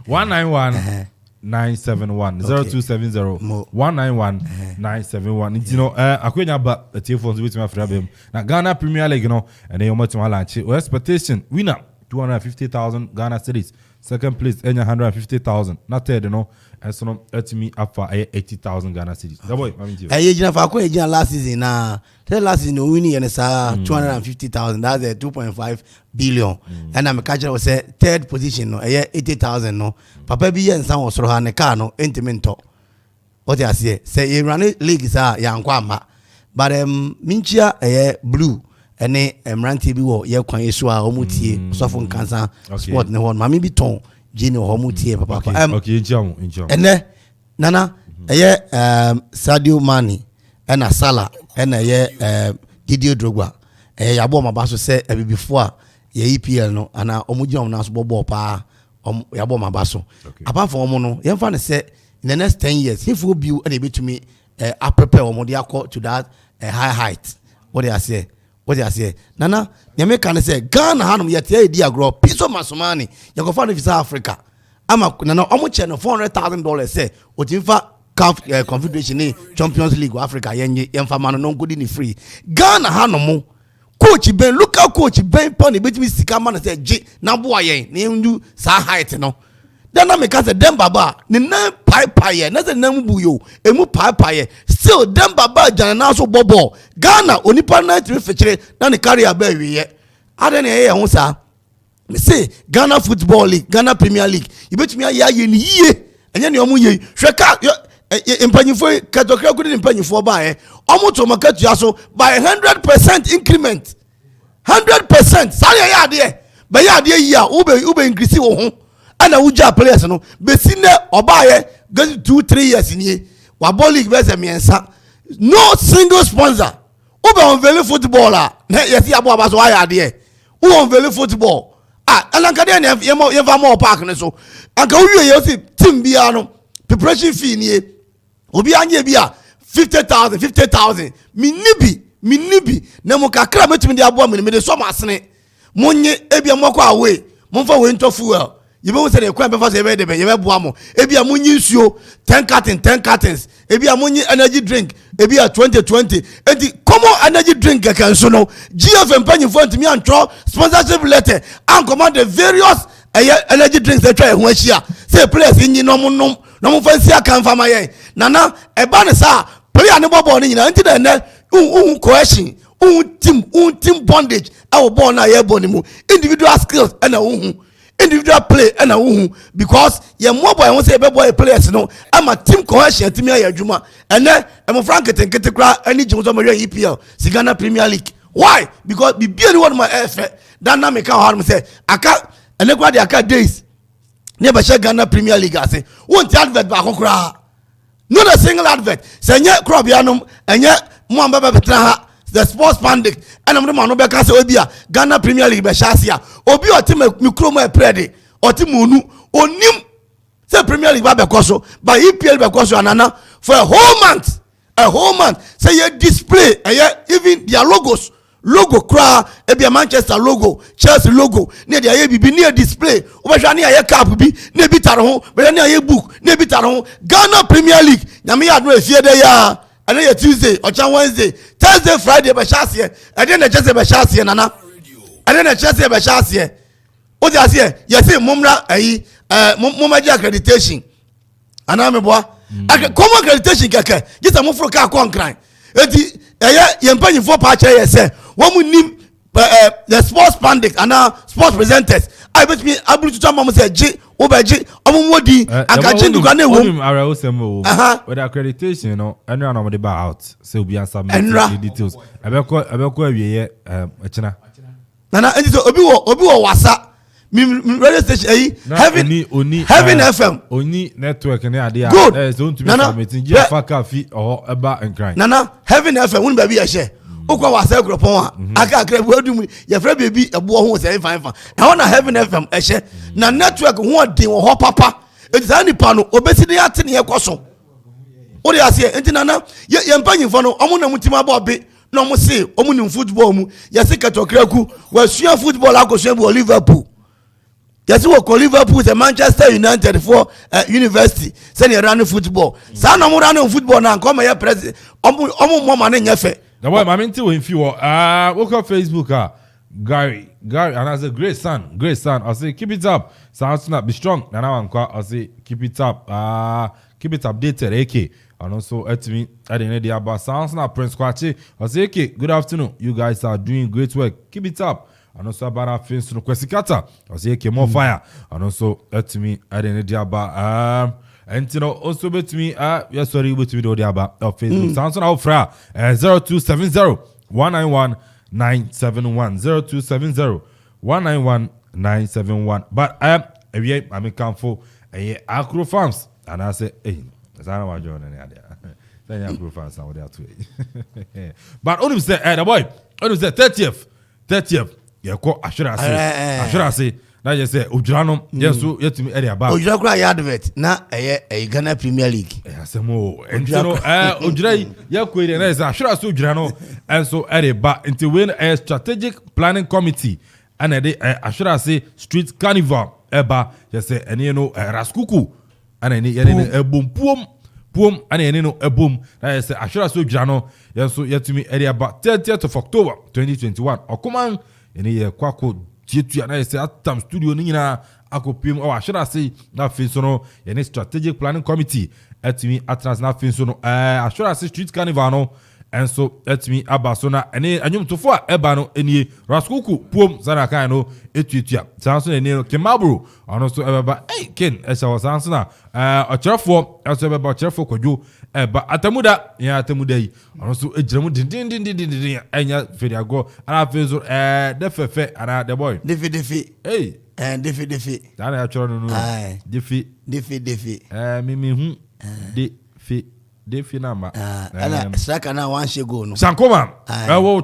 191 971 0270 191 971 you know akwenya ba telephones with my friend na Ghana Premier League you know and they want to launch our expectation winner 250,000 Ghana cedis second place 150,000 not third you know and so no let me up for 80,000 Ghana cedis that boy ejina fa ko ejina last season na last season no winning and sa 250,000 that's a 2.5 billion and I'm catcher was say third position no 80,000 no papa bi yen san osoro ha ne car no entimento what you say you run league sa yankwa ma but minchia blue ene emranti bi wo ye kwan yesu a omutie sofo nkansa sport ne hon mami bi ton jini ho mutie papa okay njam ene nana Sadio Mane ena Salah ena Didier Drogba yabo mabaso se before a ye EPL no ana omugina na so bobo pa yabo mabaso apart from no ye fa ne se in the next 10 years if we build and able to me prepare omo dia to that high height what they say nana nyame kan say Ghana hanum yete edi agro piso masomani yakofa no visa Africa ama nana omo che no $400,000 say otimfa CAF Confederation ni Champions League Africa yenfa mano no ngodi ni free Ghana hanum coach Ben local coach Ben pon betimi sika man say G na boa yen na ndu sa height no then I make us a dem baba ne nan pie na se nan buyo emu pie still dem baba jana so bobo Ghana onipa na tiri fechire na ne carry aba wiye ade ne ye ho sa me say Ghana Football League Ghana Premier League ibetumi ya ye ni yie enye ne omu ye hweka impanyifo katokra kudi impanyifo ba omu to makatu aso by 100% increment 100% sare ya ade be ya ade yi a ube increase wo ho ana wuja players no be sine obaye go 2-3 years ni wa ball league be se miensa no single sponsor ube on very footballer na yesi abo abaso ya ade who on very football ananka de na ye fa mo park ne so anka wuye ye si team bia no preparation fee ni obi anye bia 50,000 minibi na mo kakra metumi de abo me de so masene monye ebia moko away monfa we into fuel yibe wo se de kwa be fa se be de be ye be boa mo ebia monye nsuo 10 cartons ebia monye energy drink ebia 20 enti common energy drink kan so no GF empanyifo ntimi antro sponsorship letter and command the various energy drinks that try ho ahia say players nyi no mo fancy aka mfa maye nana eba ne sa player ne bobo ne nyina enti na ne cohesion team bondage our ball na ye ball mu individual skills and individual play and because ye mobile won say be boy players no ama team cohesion team ya adwuma ene em frank ketekete kra ani jimso mo EPL Ghana Premier League why because be any one my effort dynamic how say aka ene kwa de aka days ne be share Ghana Premier League ase won ti advert ba kokra no a single advert say nye crop ya no enye mo amba be betra ha the sports pandit and I'm the man who be kase obia Ghana Premier League be shasia obi o team mikro mo e prede o team onu onim say Premier League ba be koso by EPL be koso anana for a whole month say you display even their logo cra ebia Manchester logo Chelsea logo ne dia ye bibi ne display o be hwa ne ye cap bi ne bi tare ho be ne ye book ne bi tare ho Ghana Premier League nyame ya no efie de ya and then Tuesday or Wednesday, Thursday, Friday, Bashassie, and then the Chelsea Bashassie, Nana, and then the Chelsea Bashassie. What does here? Yes, Mumra, Mumaja accreditation. And I'm a boy. Common accreditation, Kaka, get a move for car crying. You're paying for patch, yes, one would name the sports pandit and now sports presenters. I bet me able to tell mama say G obaji omwodi akachi nduka na ewo ara osemo with accreditation no enu na mo ba out say obi answer me details abeko awiye echina nana enti so obi wo wasa radio station heaven FM oni network ne ade a so ntumi submitting je faka fi eba enkran nana heaven FM won ba bi ya she ukwa wasa gropon aka akra wadum ya fra bebi ebo ho se fan na wona heaven FM ehye na network ho den ho papa etani pa no obesi ne ate ne yekoso o de ase enti nana ye mpanyimfo no omo na mutima ba obe na omo se omo ni football mu ya se katokraku wasua football akosua bu Liverpool ya se wo Liverpool the Manchester United for university say ne run football sa na mo run football na nkoma ye president omo mo ma ne nyefe. The boy, my mentor in few. Woke up Facebook. Gary, and I said, great son. I say, keep it up. Sounds not be strong. And I say, keep it up. Keep it updated. AK. And also, at me, I didn't know about sounds not Prince Kwachi. I say, okay, good afternoon. You guys are doing great work. Keep it up. And also about our friends to Kwesikata. I say, okay, more fire. And also, at me, I didn't know about and you know also bet me yes sorry with me the about Facebook sounds on fra 0270 191 971 0270 191 971 but I'm comfort Acro Farms and I say hey that's not what join any idea then Acro Farms now there too but only say the boy only say 30th yeah ko I should say na je say ojurano yeso yetumi area ba ojura kura ya advert na Ghana Premier League asemo entino ojurai ya kwere na say ashura so ojurano enso area ba until when a strategic planning committee and they ashura say street carnival eba je say ene no raskuku and ene ebom puom and ene no ebom na say ashura so ojurano yeso yetumi area ba 30th of October 2021 okuman ene ye kwako Tietu na yese atam studio ni nyina akɔpiem ahyɛda ase na afei nso no yɛne strategic planning committee atumi atena na afei nso no ahyɛda ase street carnival no ɛnso atumi aba so na ɛne anwomtofo a ɛba no ɛnie raskuku puom sana kan no etuatua saa nso na ɛnie no kimabro ɔno nso ɛbɛba ken ɛhyɛ wɔ saa nso na ɔkyerɛfoɔ ɛnso ɛbɛba ɔkyerɛfoɔ kwadwo ɛba atamuda yɛn atamuda yi ɔno nso egyina mu dindindindindindin ɛnya feriagɔ ana afei nso de fɛfɛ ana de boy defi defi saa na yɛatwerɛ no no defi mimi hu defi na ma ana striker na one share goal no Sankoma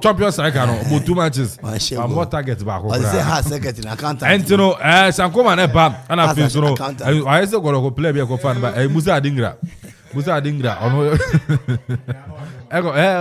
champion striker no about 2 matches but more target back o say ha second na counter enti no Sankoma na ba ana afei nso no I say go play be ko fan ba Musa Adingra ono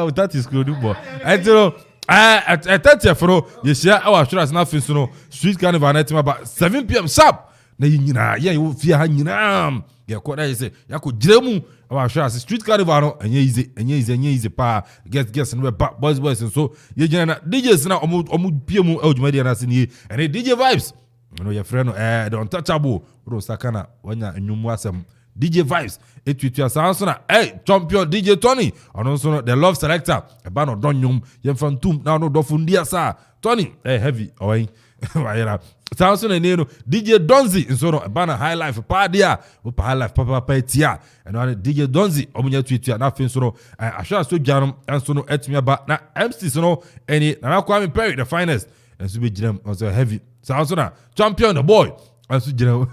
that is good boy enti no atati afro yeshia awa assurance na afei nso no street carnival na tema ba 7 p.m. sharp na nyina ye fie ha nyina ye ko da say yako jiremu awa assurance street carnival no enye easy pa get no be boys nso ye gyina na DJs na omu pie mu adwumadi na se ni ene DJ vibes no ye frɛ no the untouchable ro sakana wanya enwumu asem DJ vibes etuatua sanso na champion DJ Tony ono nso no the love selector eba no donyum ye fantum na no dofo ndia sa Tony heavy owen wayera sanso na ne no DJ Donzi nso no eba na high life pa dia o pa high life papa etia eno DJ Donzi omunya tuatua na fe nso no ahwa so dwanom nso no etumi aba na MC so no eni na Kwame Perry the finest nso be ginam nso heavy sanso na champion the boy nso ginam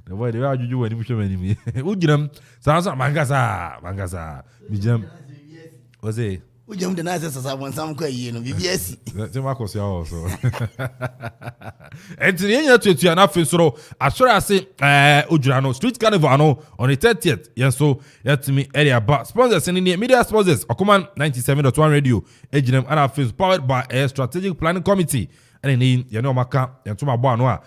the boy they are juju when you show me ujinam sanso mangasa bijam ose ujam de nice sasa won sam kwa yi no BBS te makos ya also entri enya tuatua na fe soro asore ase ojura no street carnival no on the 30th yenso yatimi area ba sponsors ni media sponsors Okuman 97.1 radio ejinam ana fe powered by a strategic planning committee and ni ye no maka yentoma bo ano a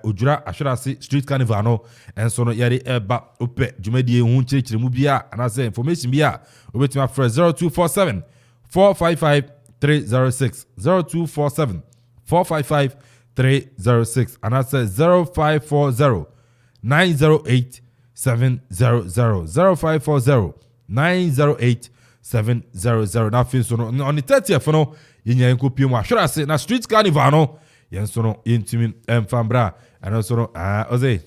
ojura assurance street carnival no enso no yare eba ope dwumadie hu nkyerɛkyerɛ mu bia anase information bia obetima frɛ 0247 455 306 0247 455 306 anase 0540 908 700 0540 908 700 na fin so no on the 30th no yenya nkopie mu ahwerase na street carnival no yenso no yentimi emfambra ana so no oze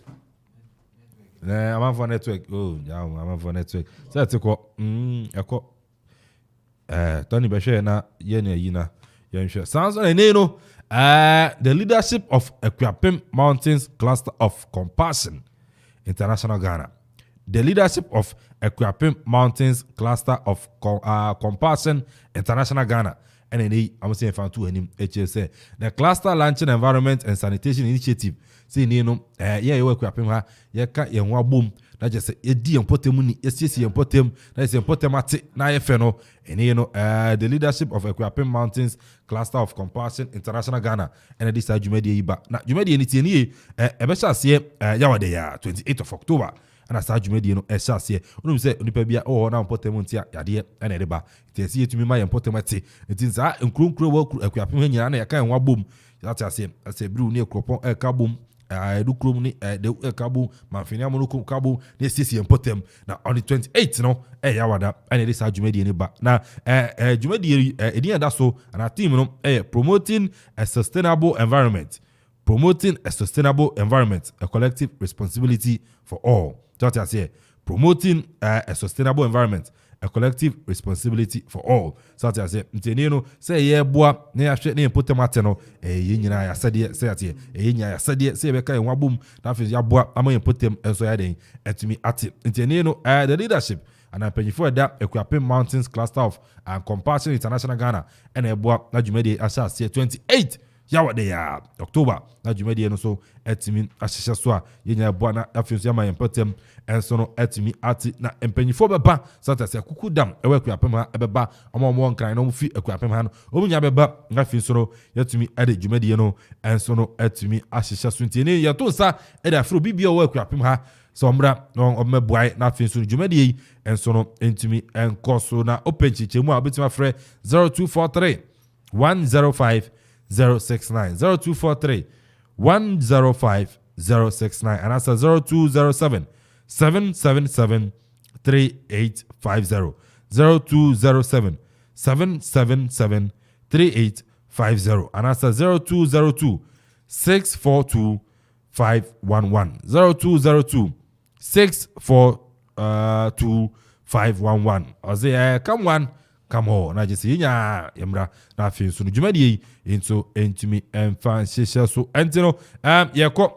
na amafo network amafo network so atiko eko Tony Beshe na yenya yina yenhwe sounds on no the leadership of Equiapem Mountains Cluster of Compassion International Ghana. The leadership of Equiapem Mountains Cluster of Compassion International Ghana. And I'm saying fan to him HSA. The cluster launching environment and sanitation initiative. Say no you work Equiapem ya ka ye ho abom. That just say di empotem ni esisi empotem. That is empotem ate na yefeno. And the leadership of Equiapem Mountains Cluster of Compassion International Ghana. And this is Jumedi ba. Na Jumedi ni tie ebesha se yawade ya 28th of October. Ana sa dwumadi no ehya se onum se onipa bia na mpotem ntia yade na edeba tesi etumi ma mpotem ate ntin sa nkronkro wa Equiapem nyina na yaka enwa bom yata se biru ne ekropon ekabom edu krom ni de ekabom manfini amono kabom ne sisi mpotem na on the 28th no yawada ana de sa dwumadi ne ba na dwumadi edin da so ana team no promoting a sustainable environment, a collective responsibility for all. Just as here, promoting a sustainable environment, a collective responsibility for all. So as here, nteno say ye boa na ya hwe na impotem ate no ye nyina ya sade say ate ye nyina ya sade say be kai nwabum na fe ya boa ama impotem enso ya den etumi ate nteno the leadership and I'm paying for that Equiapem Mountains Cluster of Compassion International Ghana and a boa na dwumadi asha 28 yawade ya October na dwumadi no so etimi ahyehye so a yenya boa na afenso ya mayempotem enso no etimi ati na empanyifo beba satase kuku dam ewe Equiapem ha ebeba omo nkran no fi Equiapem ha no omunya beba na afenso no yetumi ade dwumadi no enso no etimi ahyehye so ntini yato nsa ede afro bibia o Equiapem ha so mra no omeboai na afenso dwumadi enso no entimi enkoso na openchichemu a obetima frɛ 0243 105 069 0243 105 069 and that's 0207 777 3850 0207 777 3850 and that's 0202 642 511 0202 642 511 or say come one come on na just nya yemra na fin so dwumadi into entumi emfa hyehyɛ so entino yɛkɔ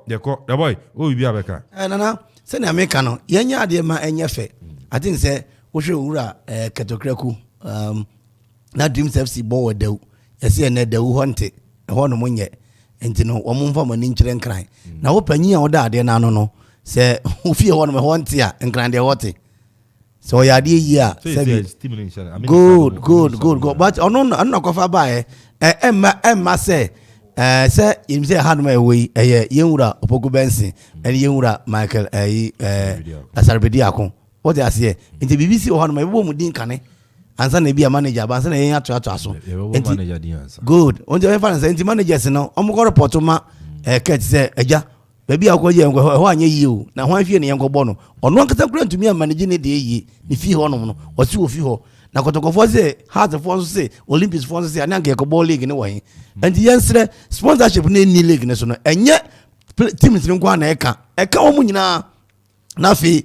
the boy o bibi abeka nana sɛ na meka no yɛnya ade ma ɛnyɛ fɛ I think sɛ wohwɛ owura ketokraku na Dreams FC bɔ wɔ daw yɛsɛ ɛnɛ daw hɔ nte ɛhɔ no mo nyɛ entino wɔn mfa mo ni nkyerɛ nkran na wo panyin a woda ade na no no sɛ ofie hɔ no hɔ nte a nkran de wɔte so ya dey here good but ono no kofa ba emma say say him say had my way yenwura opoku benson and yenwura Michael asarbedi akon what they say into BBC o hanu mebo mu din kane ansa na bi manager ba ansa na yen ato aso good on the finance into managers no omo report ma ket say eja baby akwaje enko ho anya yi o na ho afie ne yenko bo no ono nkata kura ntumi a manage ne de yi ne fi ho no no o si o fi ho na kotokofo se heart for say Olympics for say ananga ekoball league ne wahin and yensre sponsorship ne ni league ne so no enye teams ne kwa na eka o mu nyina na fi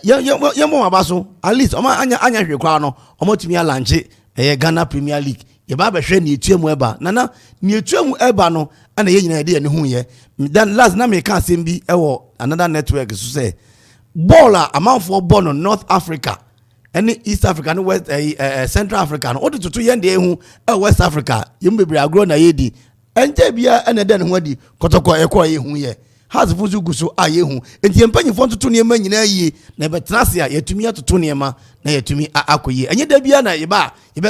yemo abaso at least o ma anya hwe kwa no o ma tumi alanche Ghana Premier League ye ba be hwe ne etuamu eba nana ne etuamu eba no ana ye nyina de ne hu ye then last na me kan sem bi e wo another network so say baller amount for ball no North Africa any East Africa no West Central Africa no o de tutu ye de hu West Africa yem bebre agro na ye di ente bia ene de ne hu adi kotoko ekọ ye hu ye has fuzu guso aye hu enti empanyifo tutu ne ma nyina yi na betrase a yetumi atoto ne ma na yetumi akoyi enye da bia na ye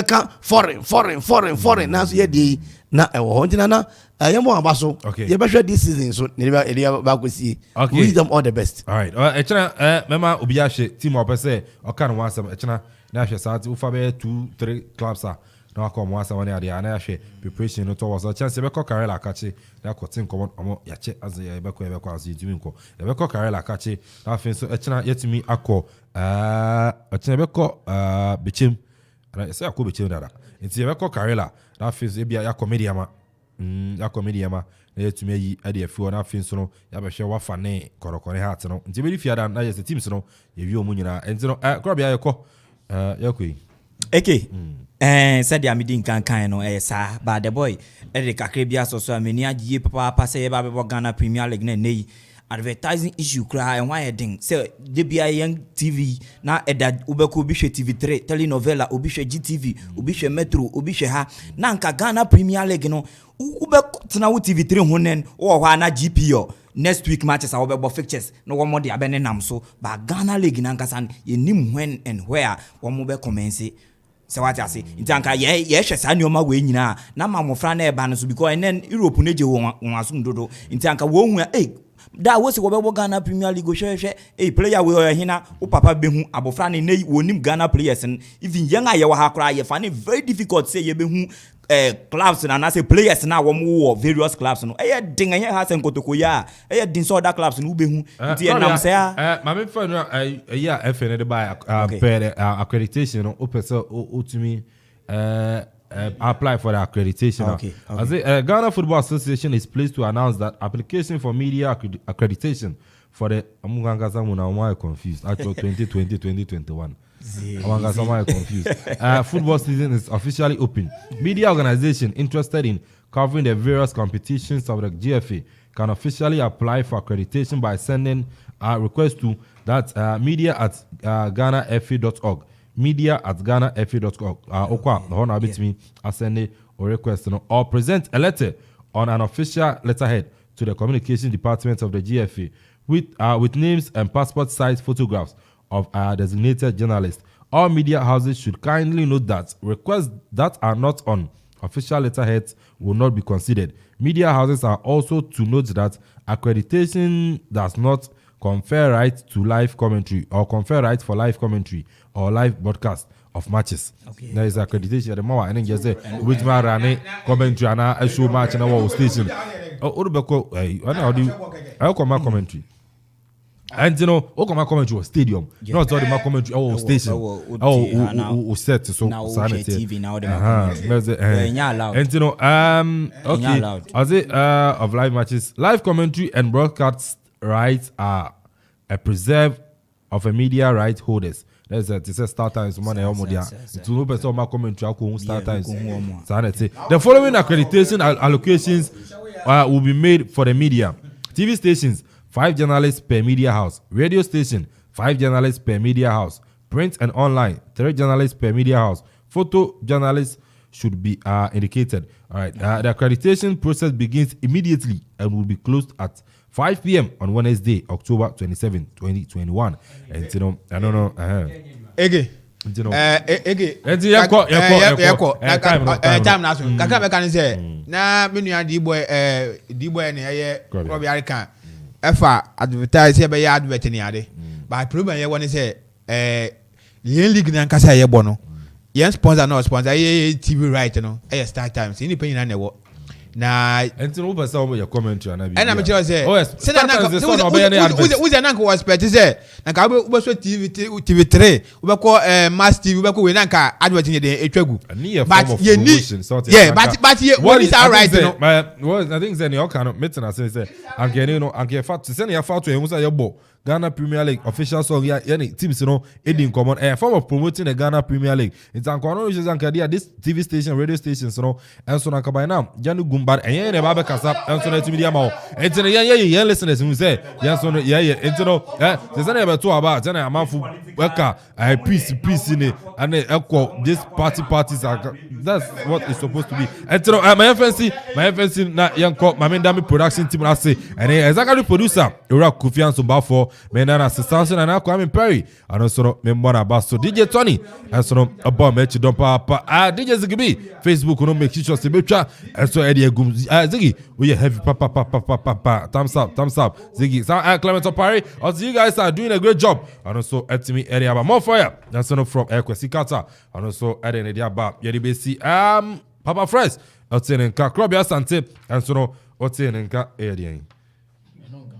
ka foreign na so ye de na ewo ho ntina na yemo abaso ye be hwe this season so ne ba kosi wish them all the best. All right echena mema obi a hwe team opese oka no wasam echena na hwe saati ufa be 2-3 clubs a na akọ mo asa woni ade na hwe preparation no to was a chance be ko Karela Akachi na ko tin common omo ya che as ye be ko azu yitumi nko ye be ko Karela Akachi na fin so echena yetumi akọ echena be ko Bechem na say akọ Bechem dada enti ye be ko Karela na fin so bia ya comedian ma ya comedian ma na yetumi yi ade afi na fin so no ya be hwe wafa ne korokore hat no enti be fiada na ye teams no ye wi omu nyina enti no kro bia ye ko yakoi okay said ya midin kan no sa ba the boy Eric Akrebia so ameni agie papa say ba be Ghana Premier League na nei advertising issue cry and why ding say DBI Young TV na eda ubeko bi hwe TV3 telenovela obi hwe GTV obi hwe Metro obi hwe ha na nka Ghana Premier League no ubeko tena wo TV3 honen wo hwa na GPO next week matches are about fixtures no one more the abene nam so ba Ghana League na nka san ye nim when and where one mo be commence se what I say ntanka ye hwe sa nyoma we nyina na mamofra na eba no so because then Europe na je wo asum dodo ntanka wo hu da wo se wo be Ghana Premier League hwe player we hina o papa be hu abofra na nei wonim Ghana players even young aye wa ha kra ye find it very difficult say ye be hu clubs na say players na wo mo various clubs no din anye ha sen kotoko ya din so other clubs no be hu nti nam say ma me fa no ya FN de by accreditation no opese otumi apply for the accreditation. Okay. I say Ghana Football Association is pleased to announce that application for media accreditation for the I'm confused. Actually 2020-2021. I'm confused. Football season is officially open. Media organization interested in covering the various competitions of the GFA can officially apply for accreditation by sending a request to that media@ghanafa.org. media@ghanafa.org. Okwa the honor bit me send or request or present a letter on an official letterhead to the communication department of the GFA with names and passport size photographs of designated journalists. All media houses should kindly note that requests that are not on official letterheads will not be considered. Media houses are also to note that accreditation does not confer right to live commentary or confer right for live commentary or live broadcast of matches. Okay. There is accreditation. The more I think you say which man run commentary and a show match and our station. Odubeko, I call my commentary. And you know, my commentary was stadium. Not all the my commentary, station. Set so TV now. And you know, okay. As it of live matches, live commentary and broadcast rights are a preserve of a media right holders. That's it. It says start times money to no person my commentary start times. The following accreditation allocations will be made for the media. TV stations, 5 journalists per media house. Radio station, 5 journalists per media house. Print and online, 3 journalists per media house. Photo journalists should be indicated. All right. The accreditation process begins immediately and will be closed at 5 p.m. on Wednesday, October 27, 2021. And you know, I don't know. Ege. You know. Ege. Time na so. Kaka be kan say na me nua di boy ne ye Robbie Arikan. Efa advertise be ye advert ni ade. But problem ye won say yen league na nkasa ye bo no. Yen sponsor no sponsor ye TV right no. Start times. Ni pe nyina na wo. Na enti no person your commentary na bi. Na me tell say. Oh yes. Say na who's na ko expect say na ka we so TV3 we call Mass TV we call we na ka advert ni dey etwagu. But you need but you what is all right no. I think say you can meeting as say and you know and you fact say you fact you say you bo Ghana Premier League official song any teams you know in common a form of promoting the Ghana Premier League. It's an which is this TV station, radio stations, you know, and so on. By now, Janu Gumbar and Yan Baba Kasap and so on. Media Mao. And so yeah, listeners who say yes, yeah, and so there's any about 2 about then I'm for worker, I peace in it, and then this parties are that's what it's supposed to be. And so my FNC, na young cop, my main damage production team, I say, and exactly producer, Iraq Kufian Sumba for. Menana assistance and Kwame Perry and also Memona Basso DJ Tony and so about match don't papa DJ Ziggy Facebook no make sure to be and so Eddie Ziggy we heavy papa thumbs up Ziggy so Clement Opari also you guys are doing a great job and also at me area about more fire and so from Ekwesi Kata and also at an area about Yedibesi Papa Fresh Otenenka Krobia Sante and so no Otenenka area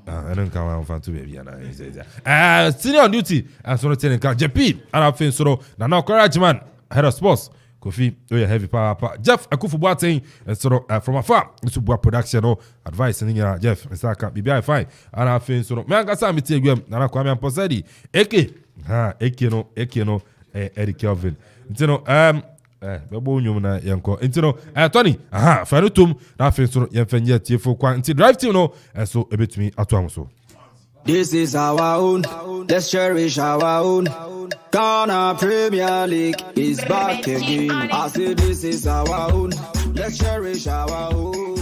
I don't come out to baby and senior on duty and so telling JP and I think so now encouragement head of sports Kofi heavy power Jeff Akufu Boateng and so from afar to production or advice in Jeff and Saka BBI fine and I think so man got some meeting and I Kwame Posedi Eke no Eddie Kelvin you know bebo nyum na yanko ntino Tony fanutum na afenso yemfenye tiefo kwa nti drive team no so ebetumi ato amso. This is our own, let's cherish our own. Ghana Premier League is back again. I say this is our own, let's cherish our own.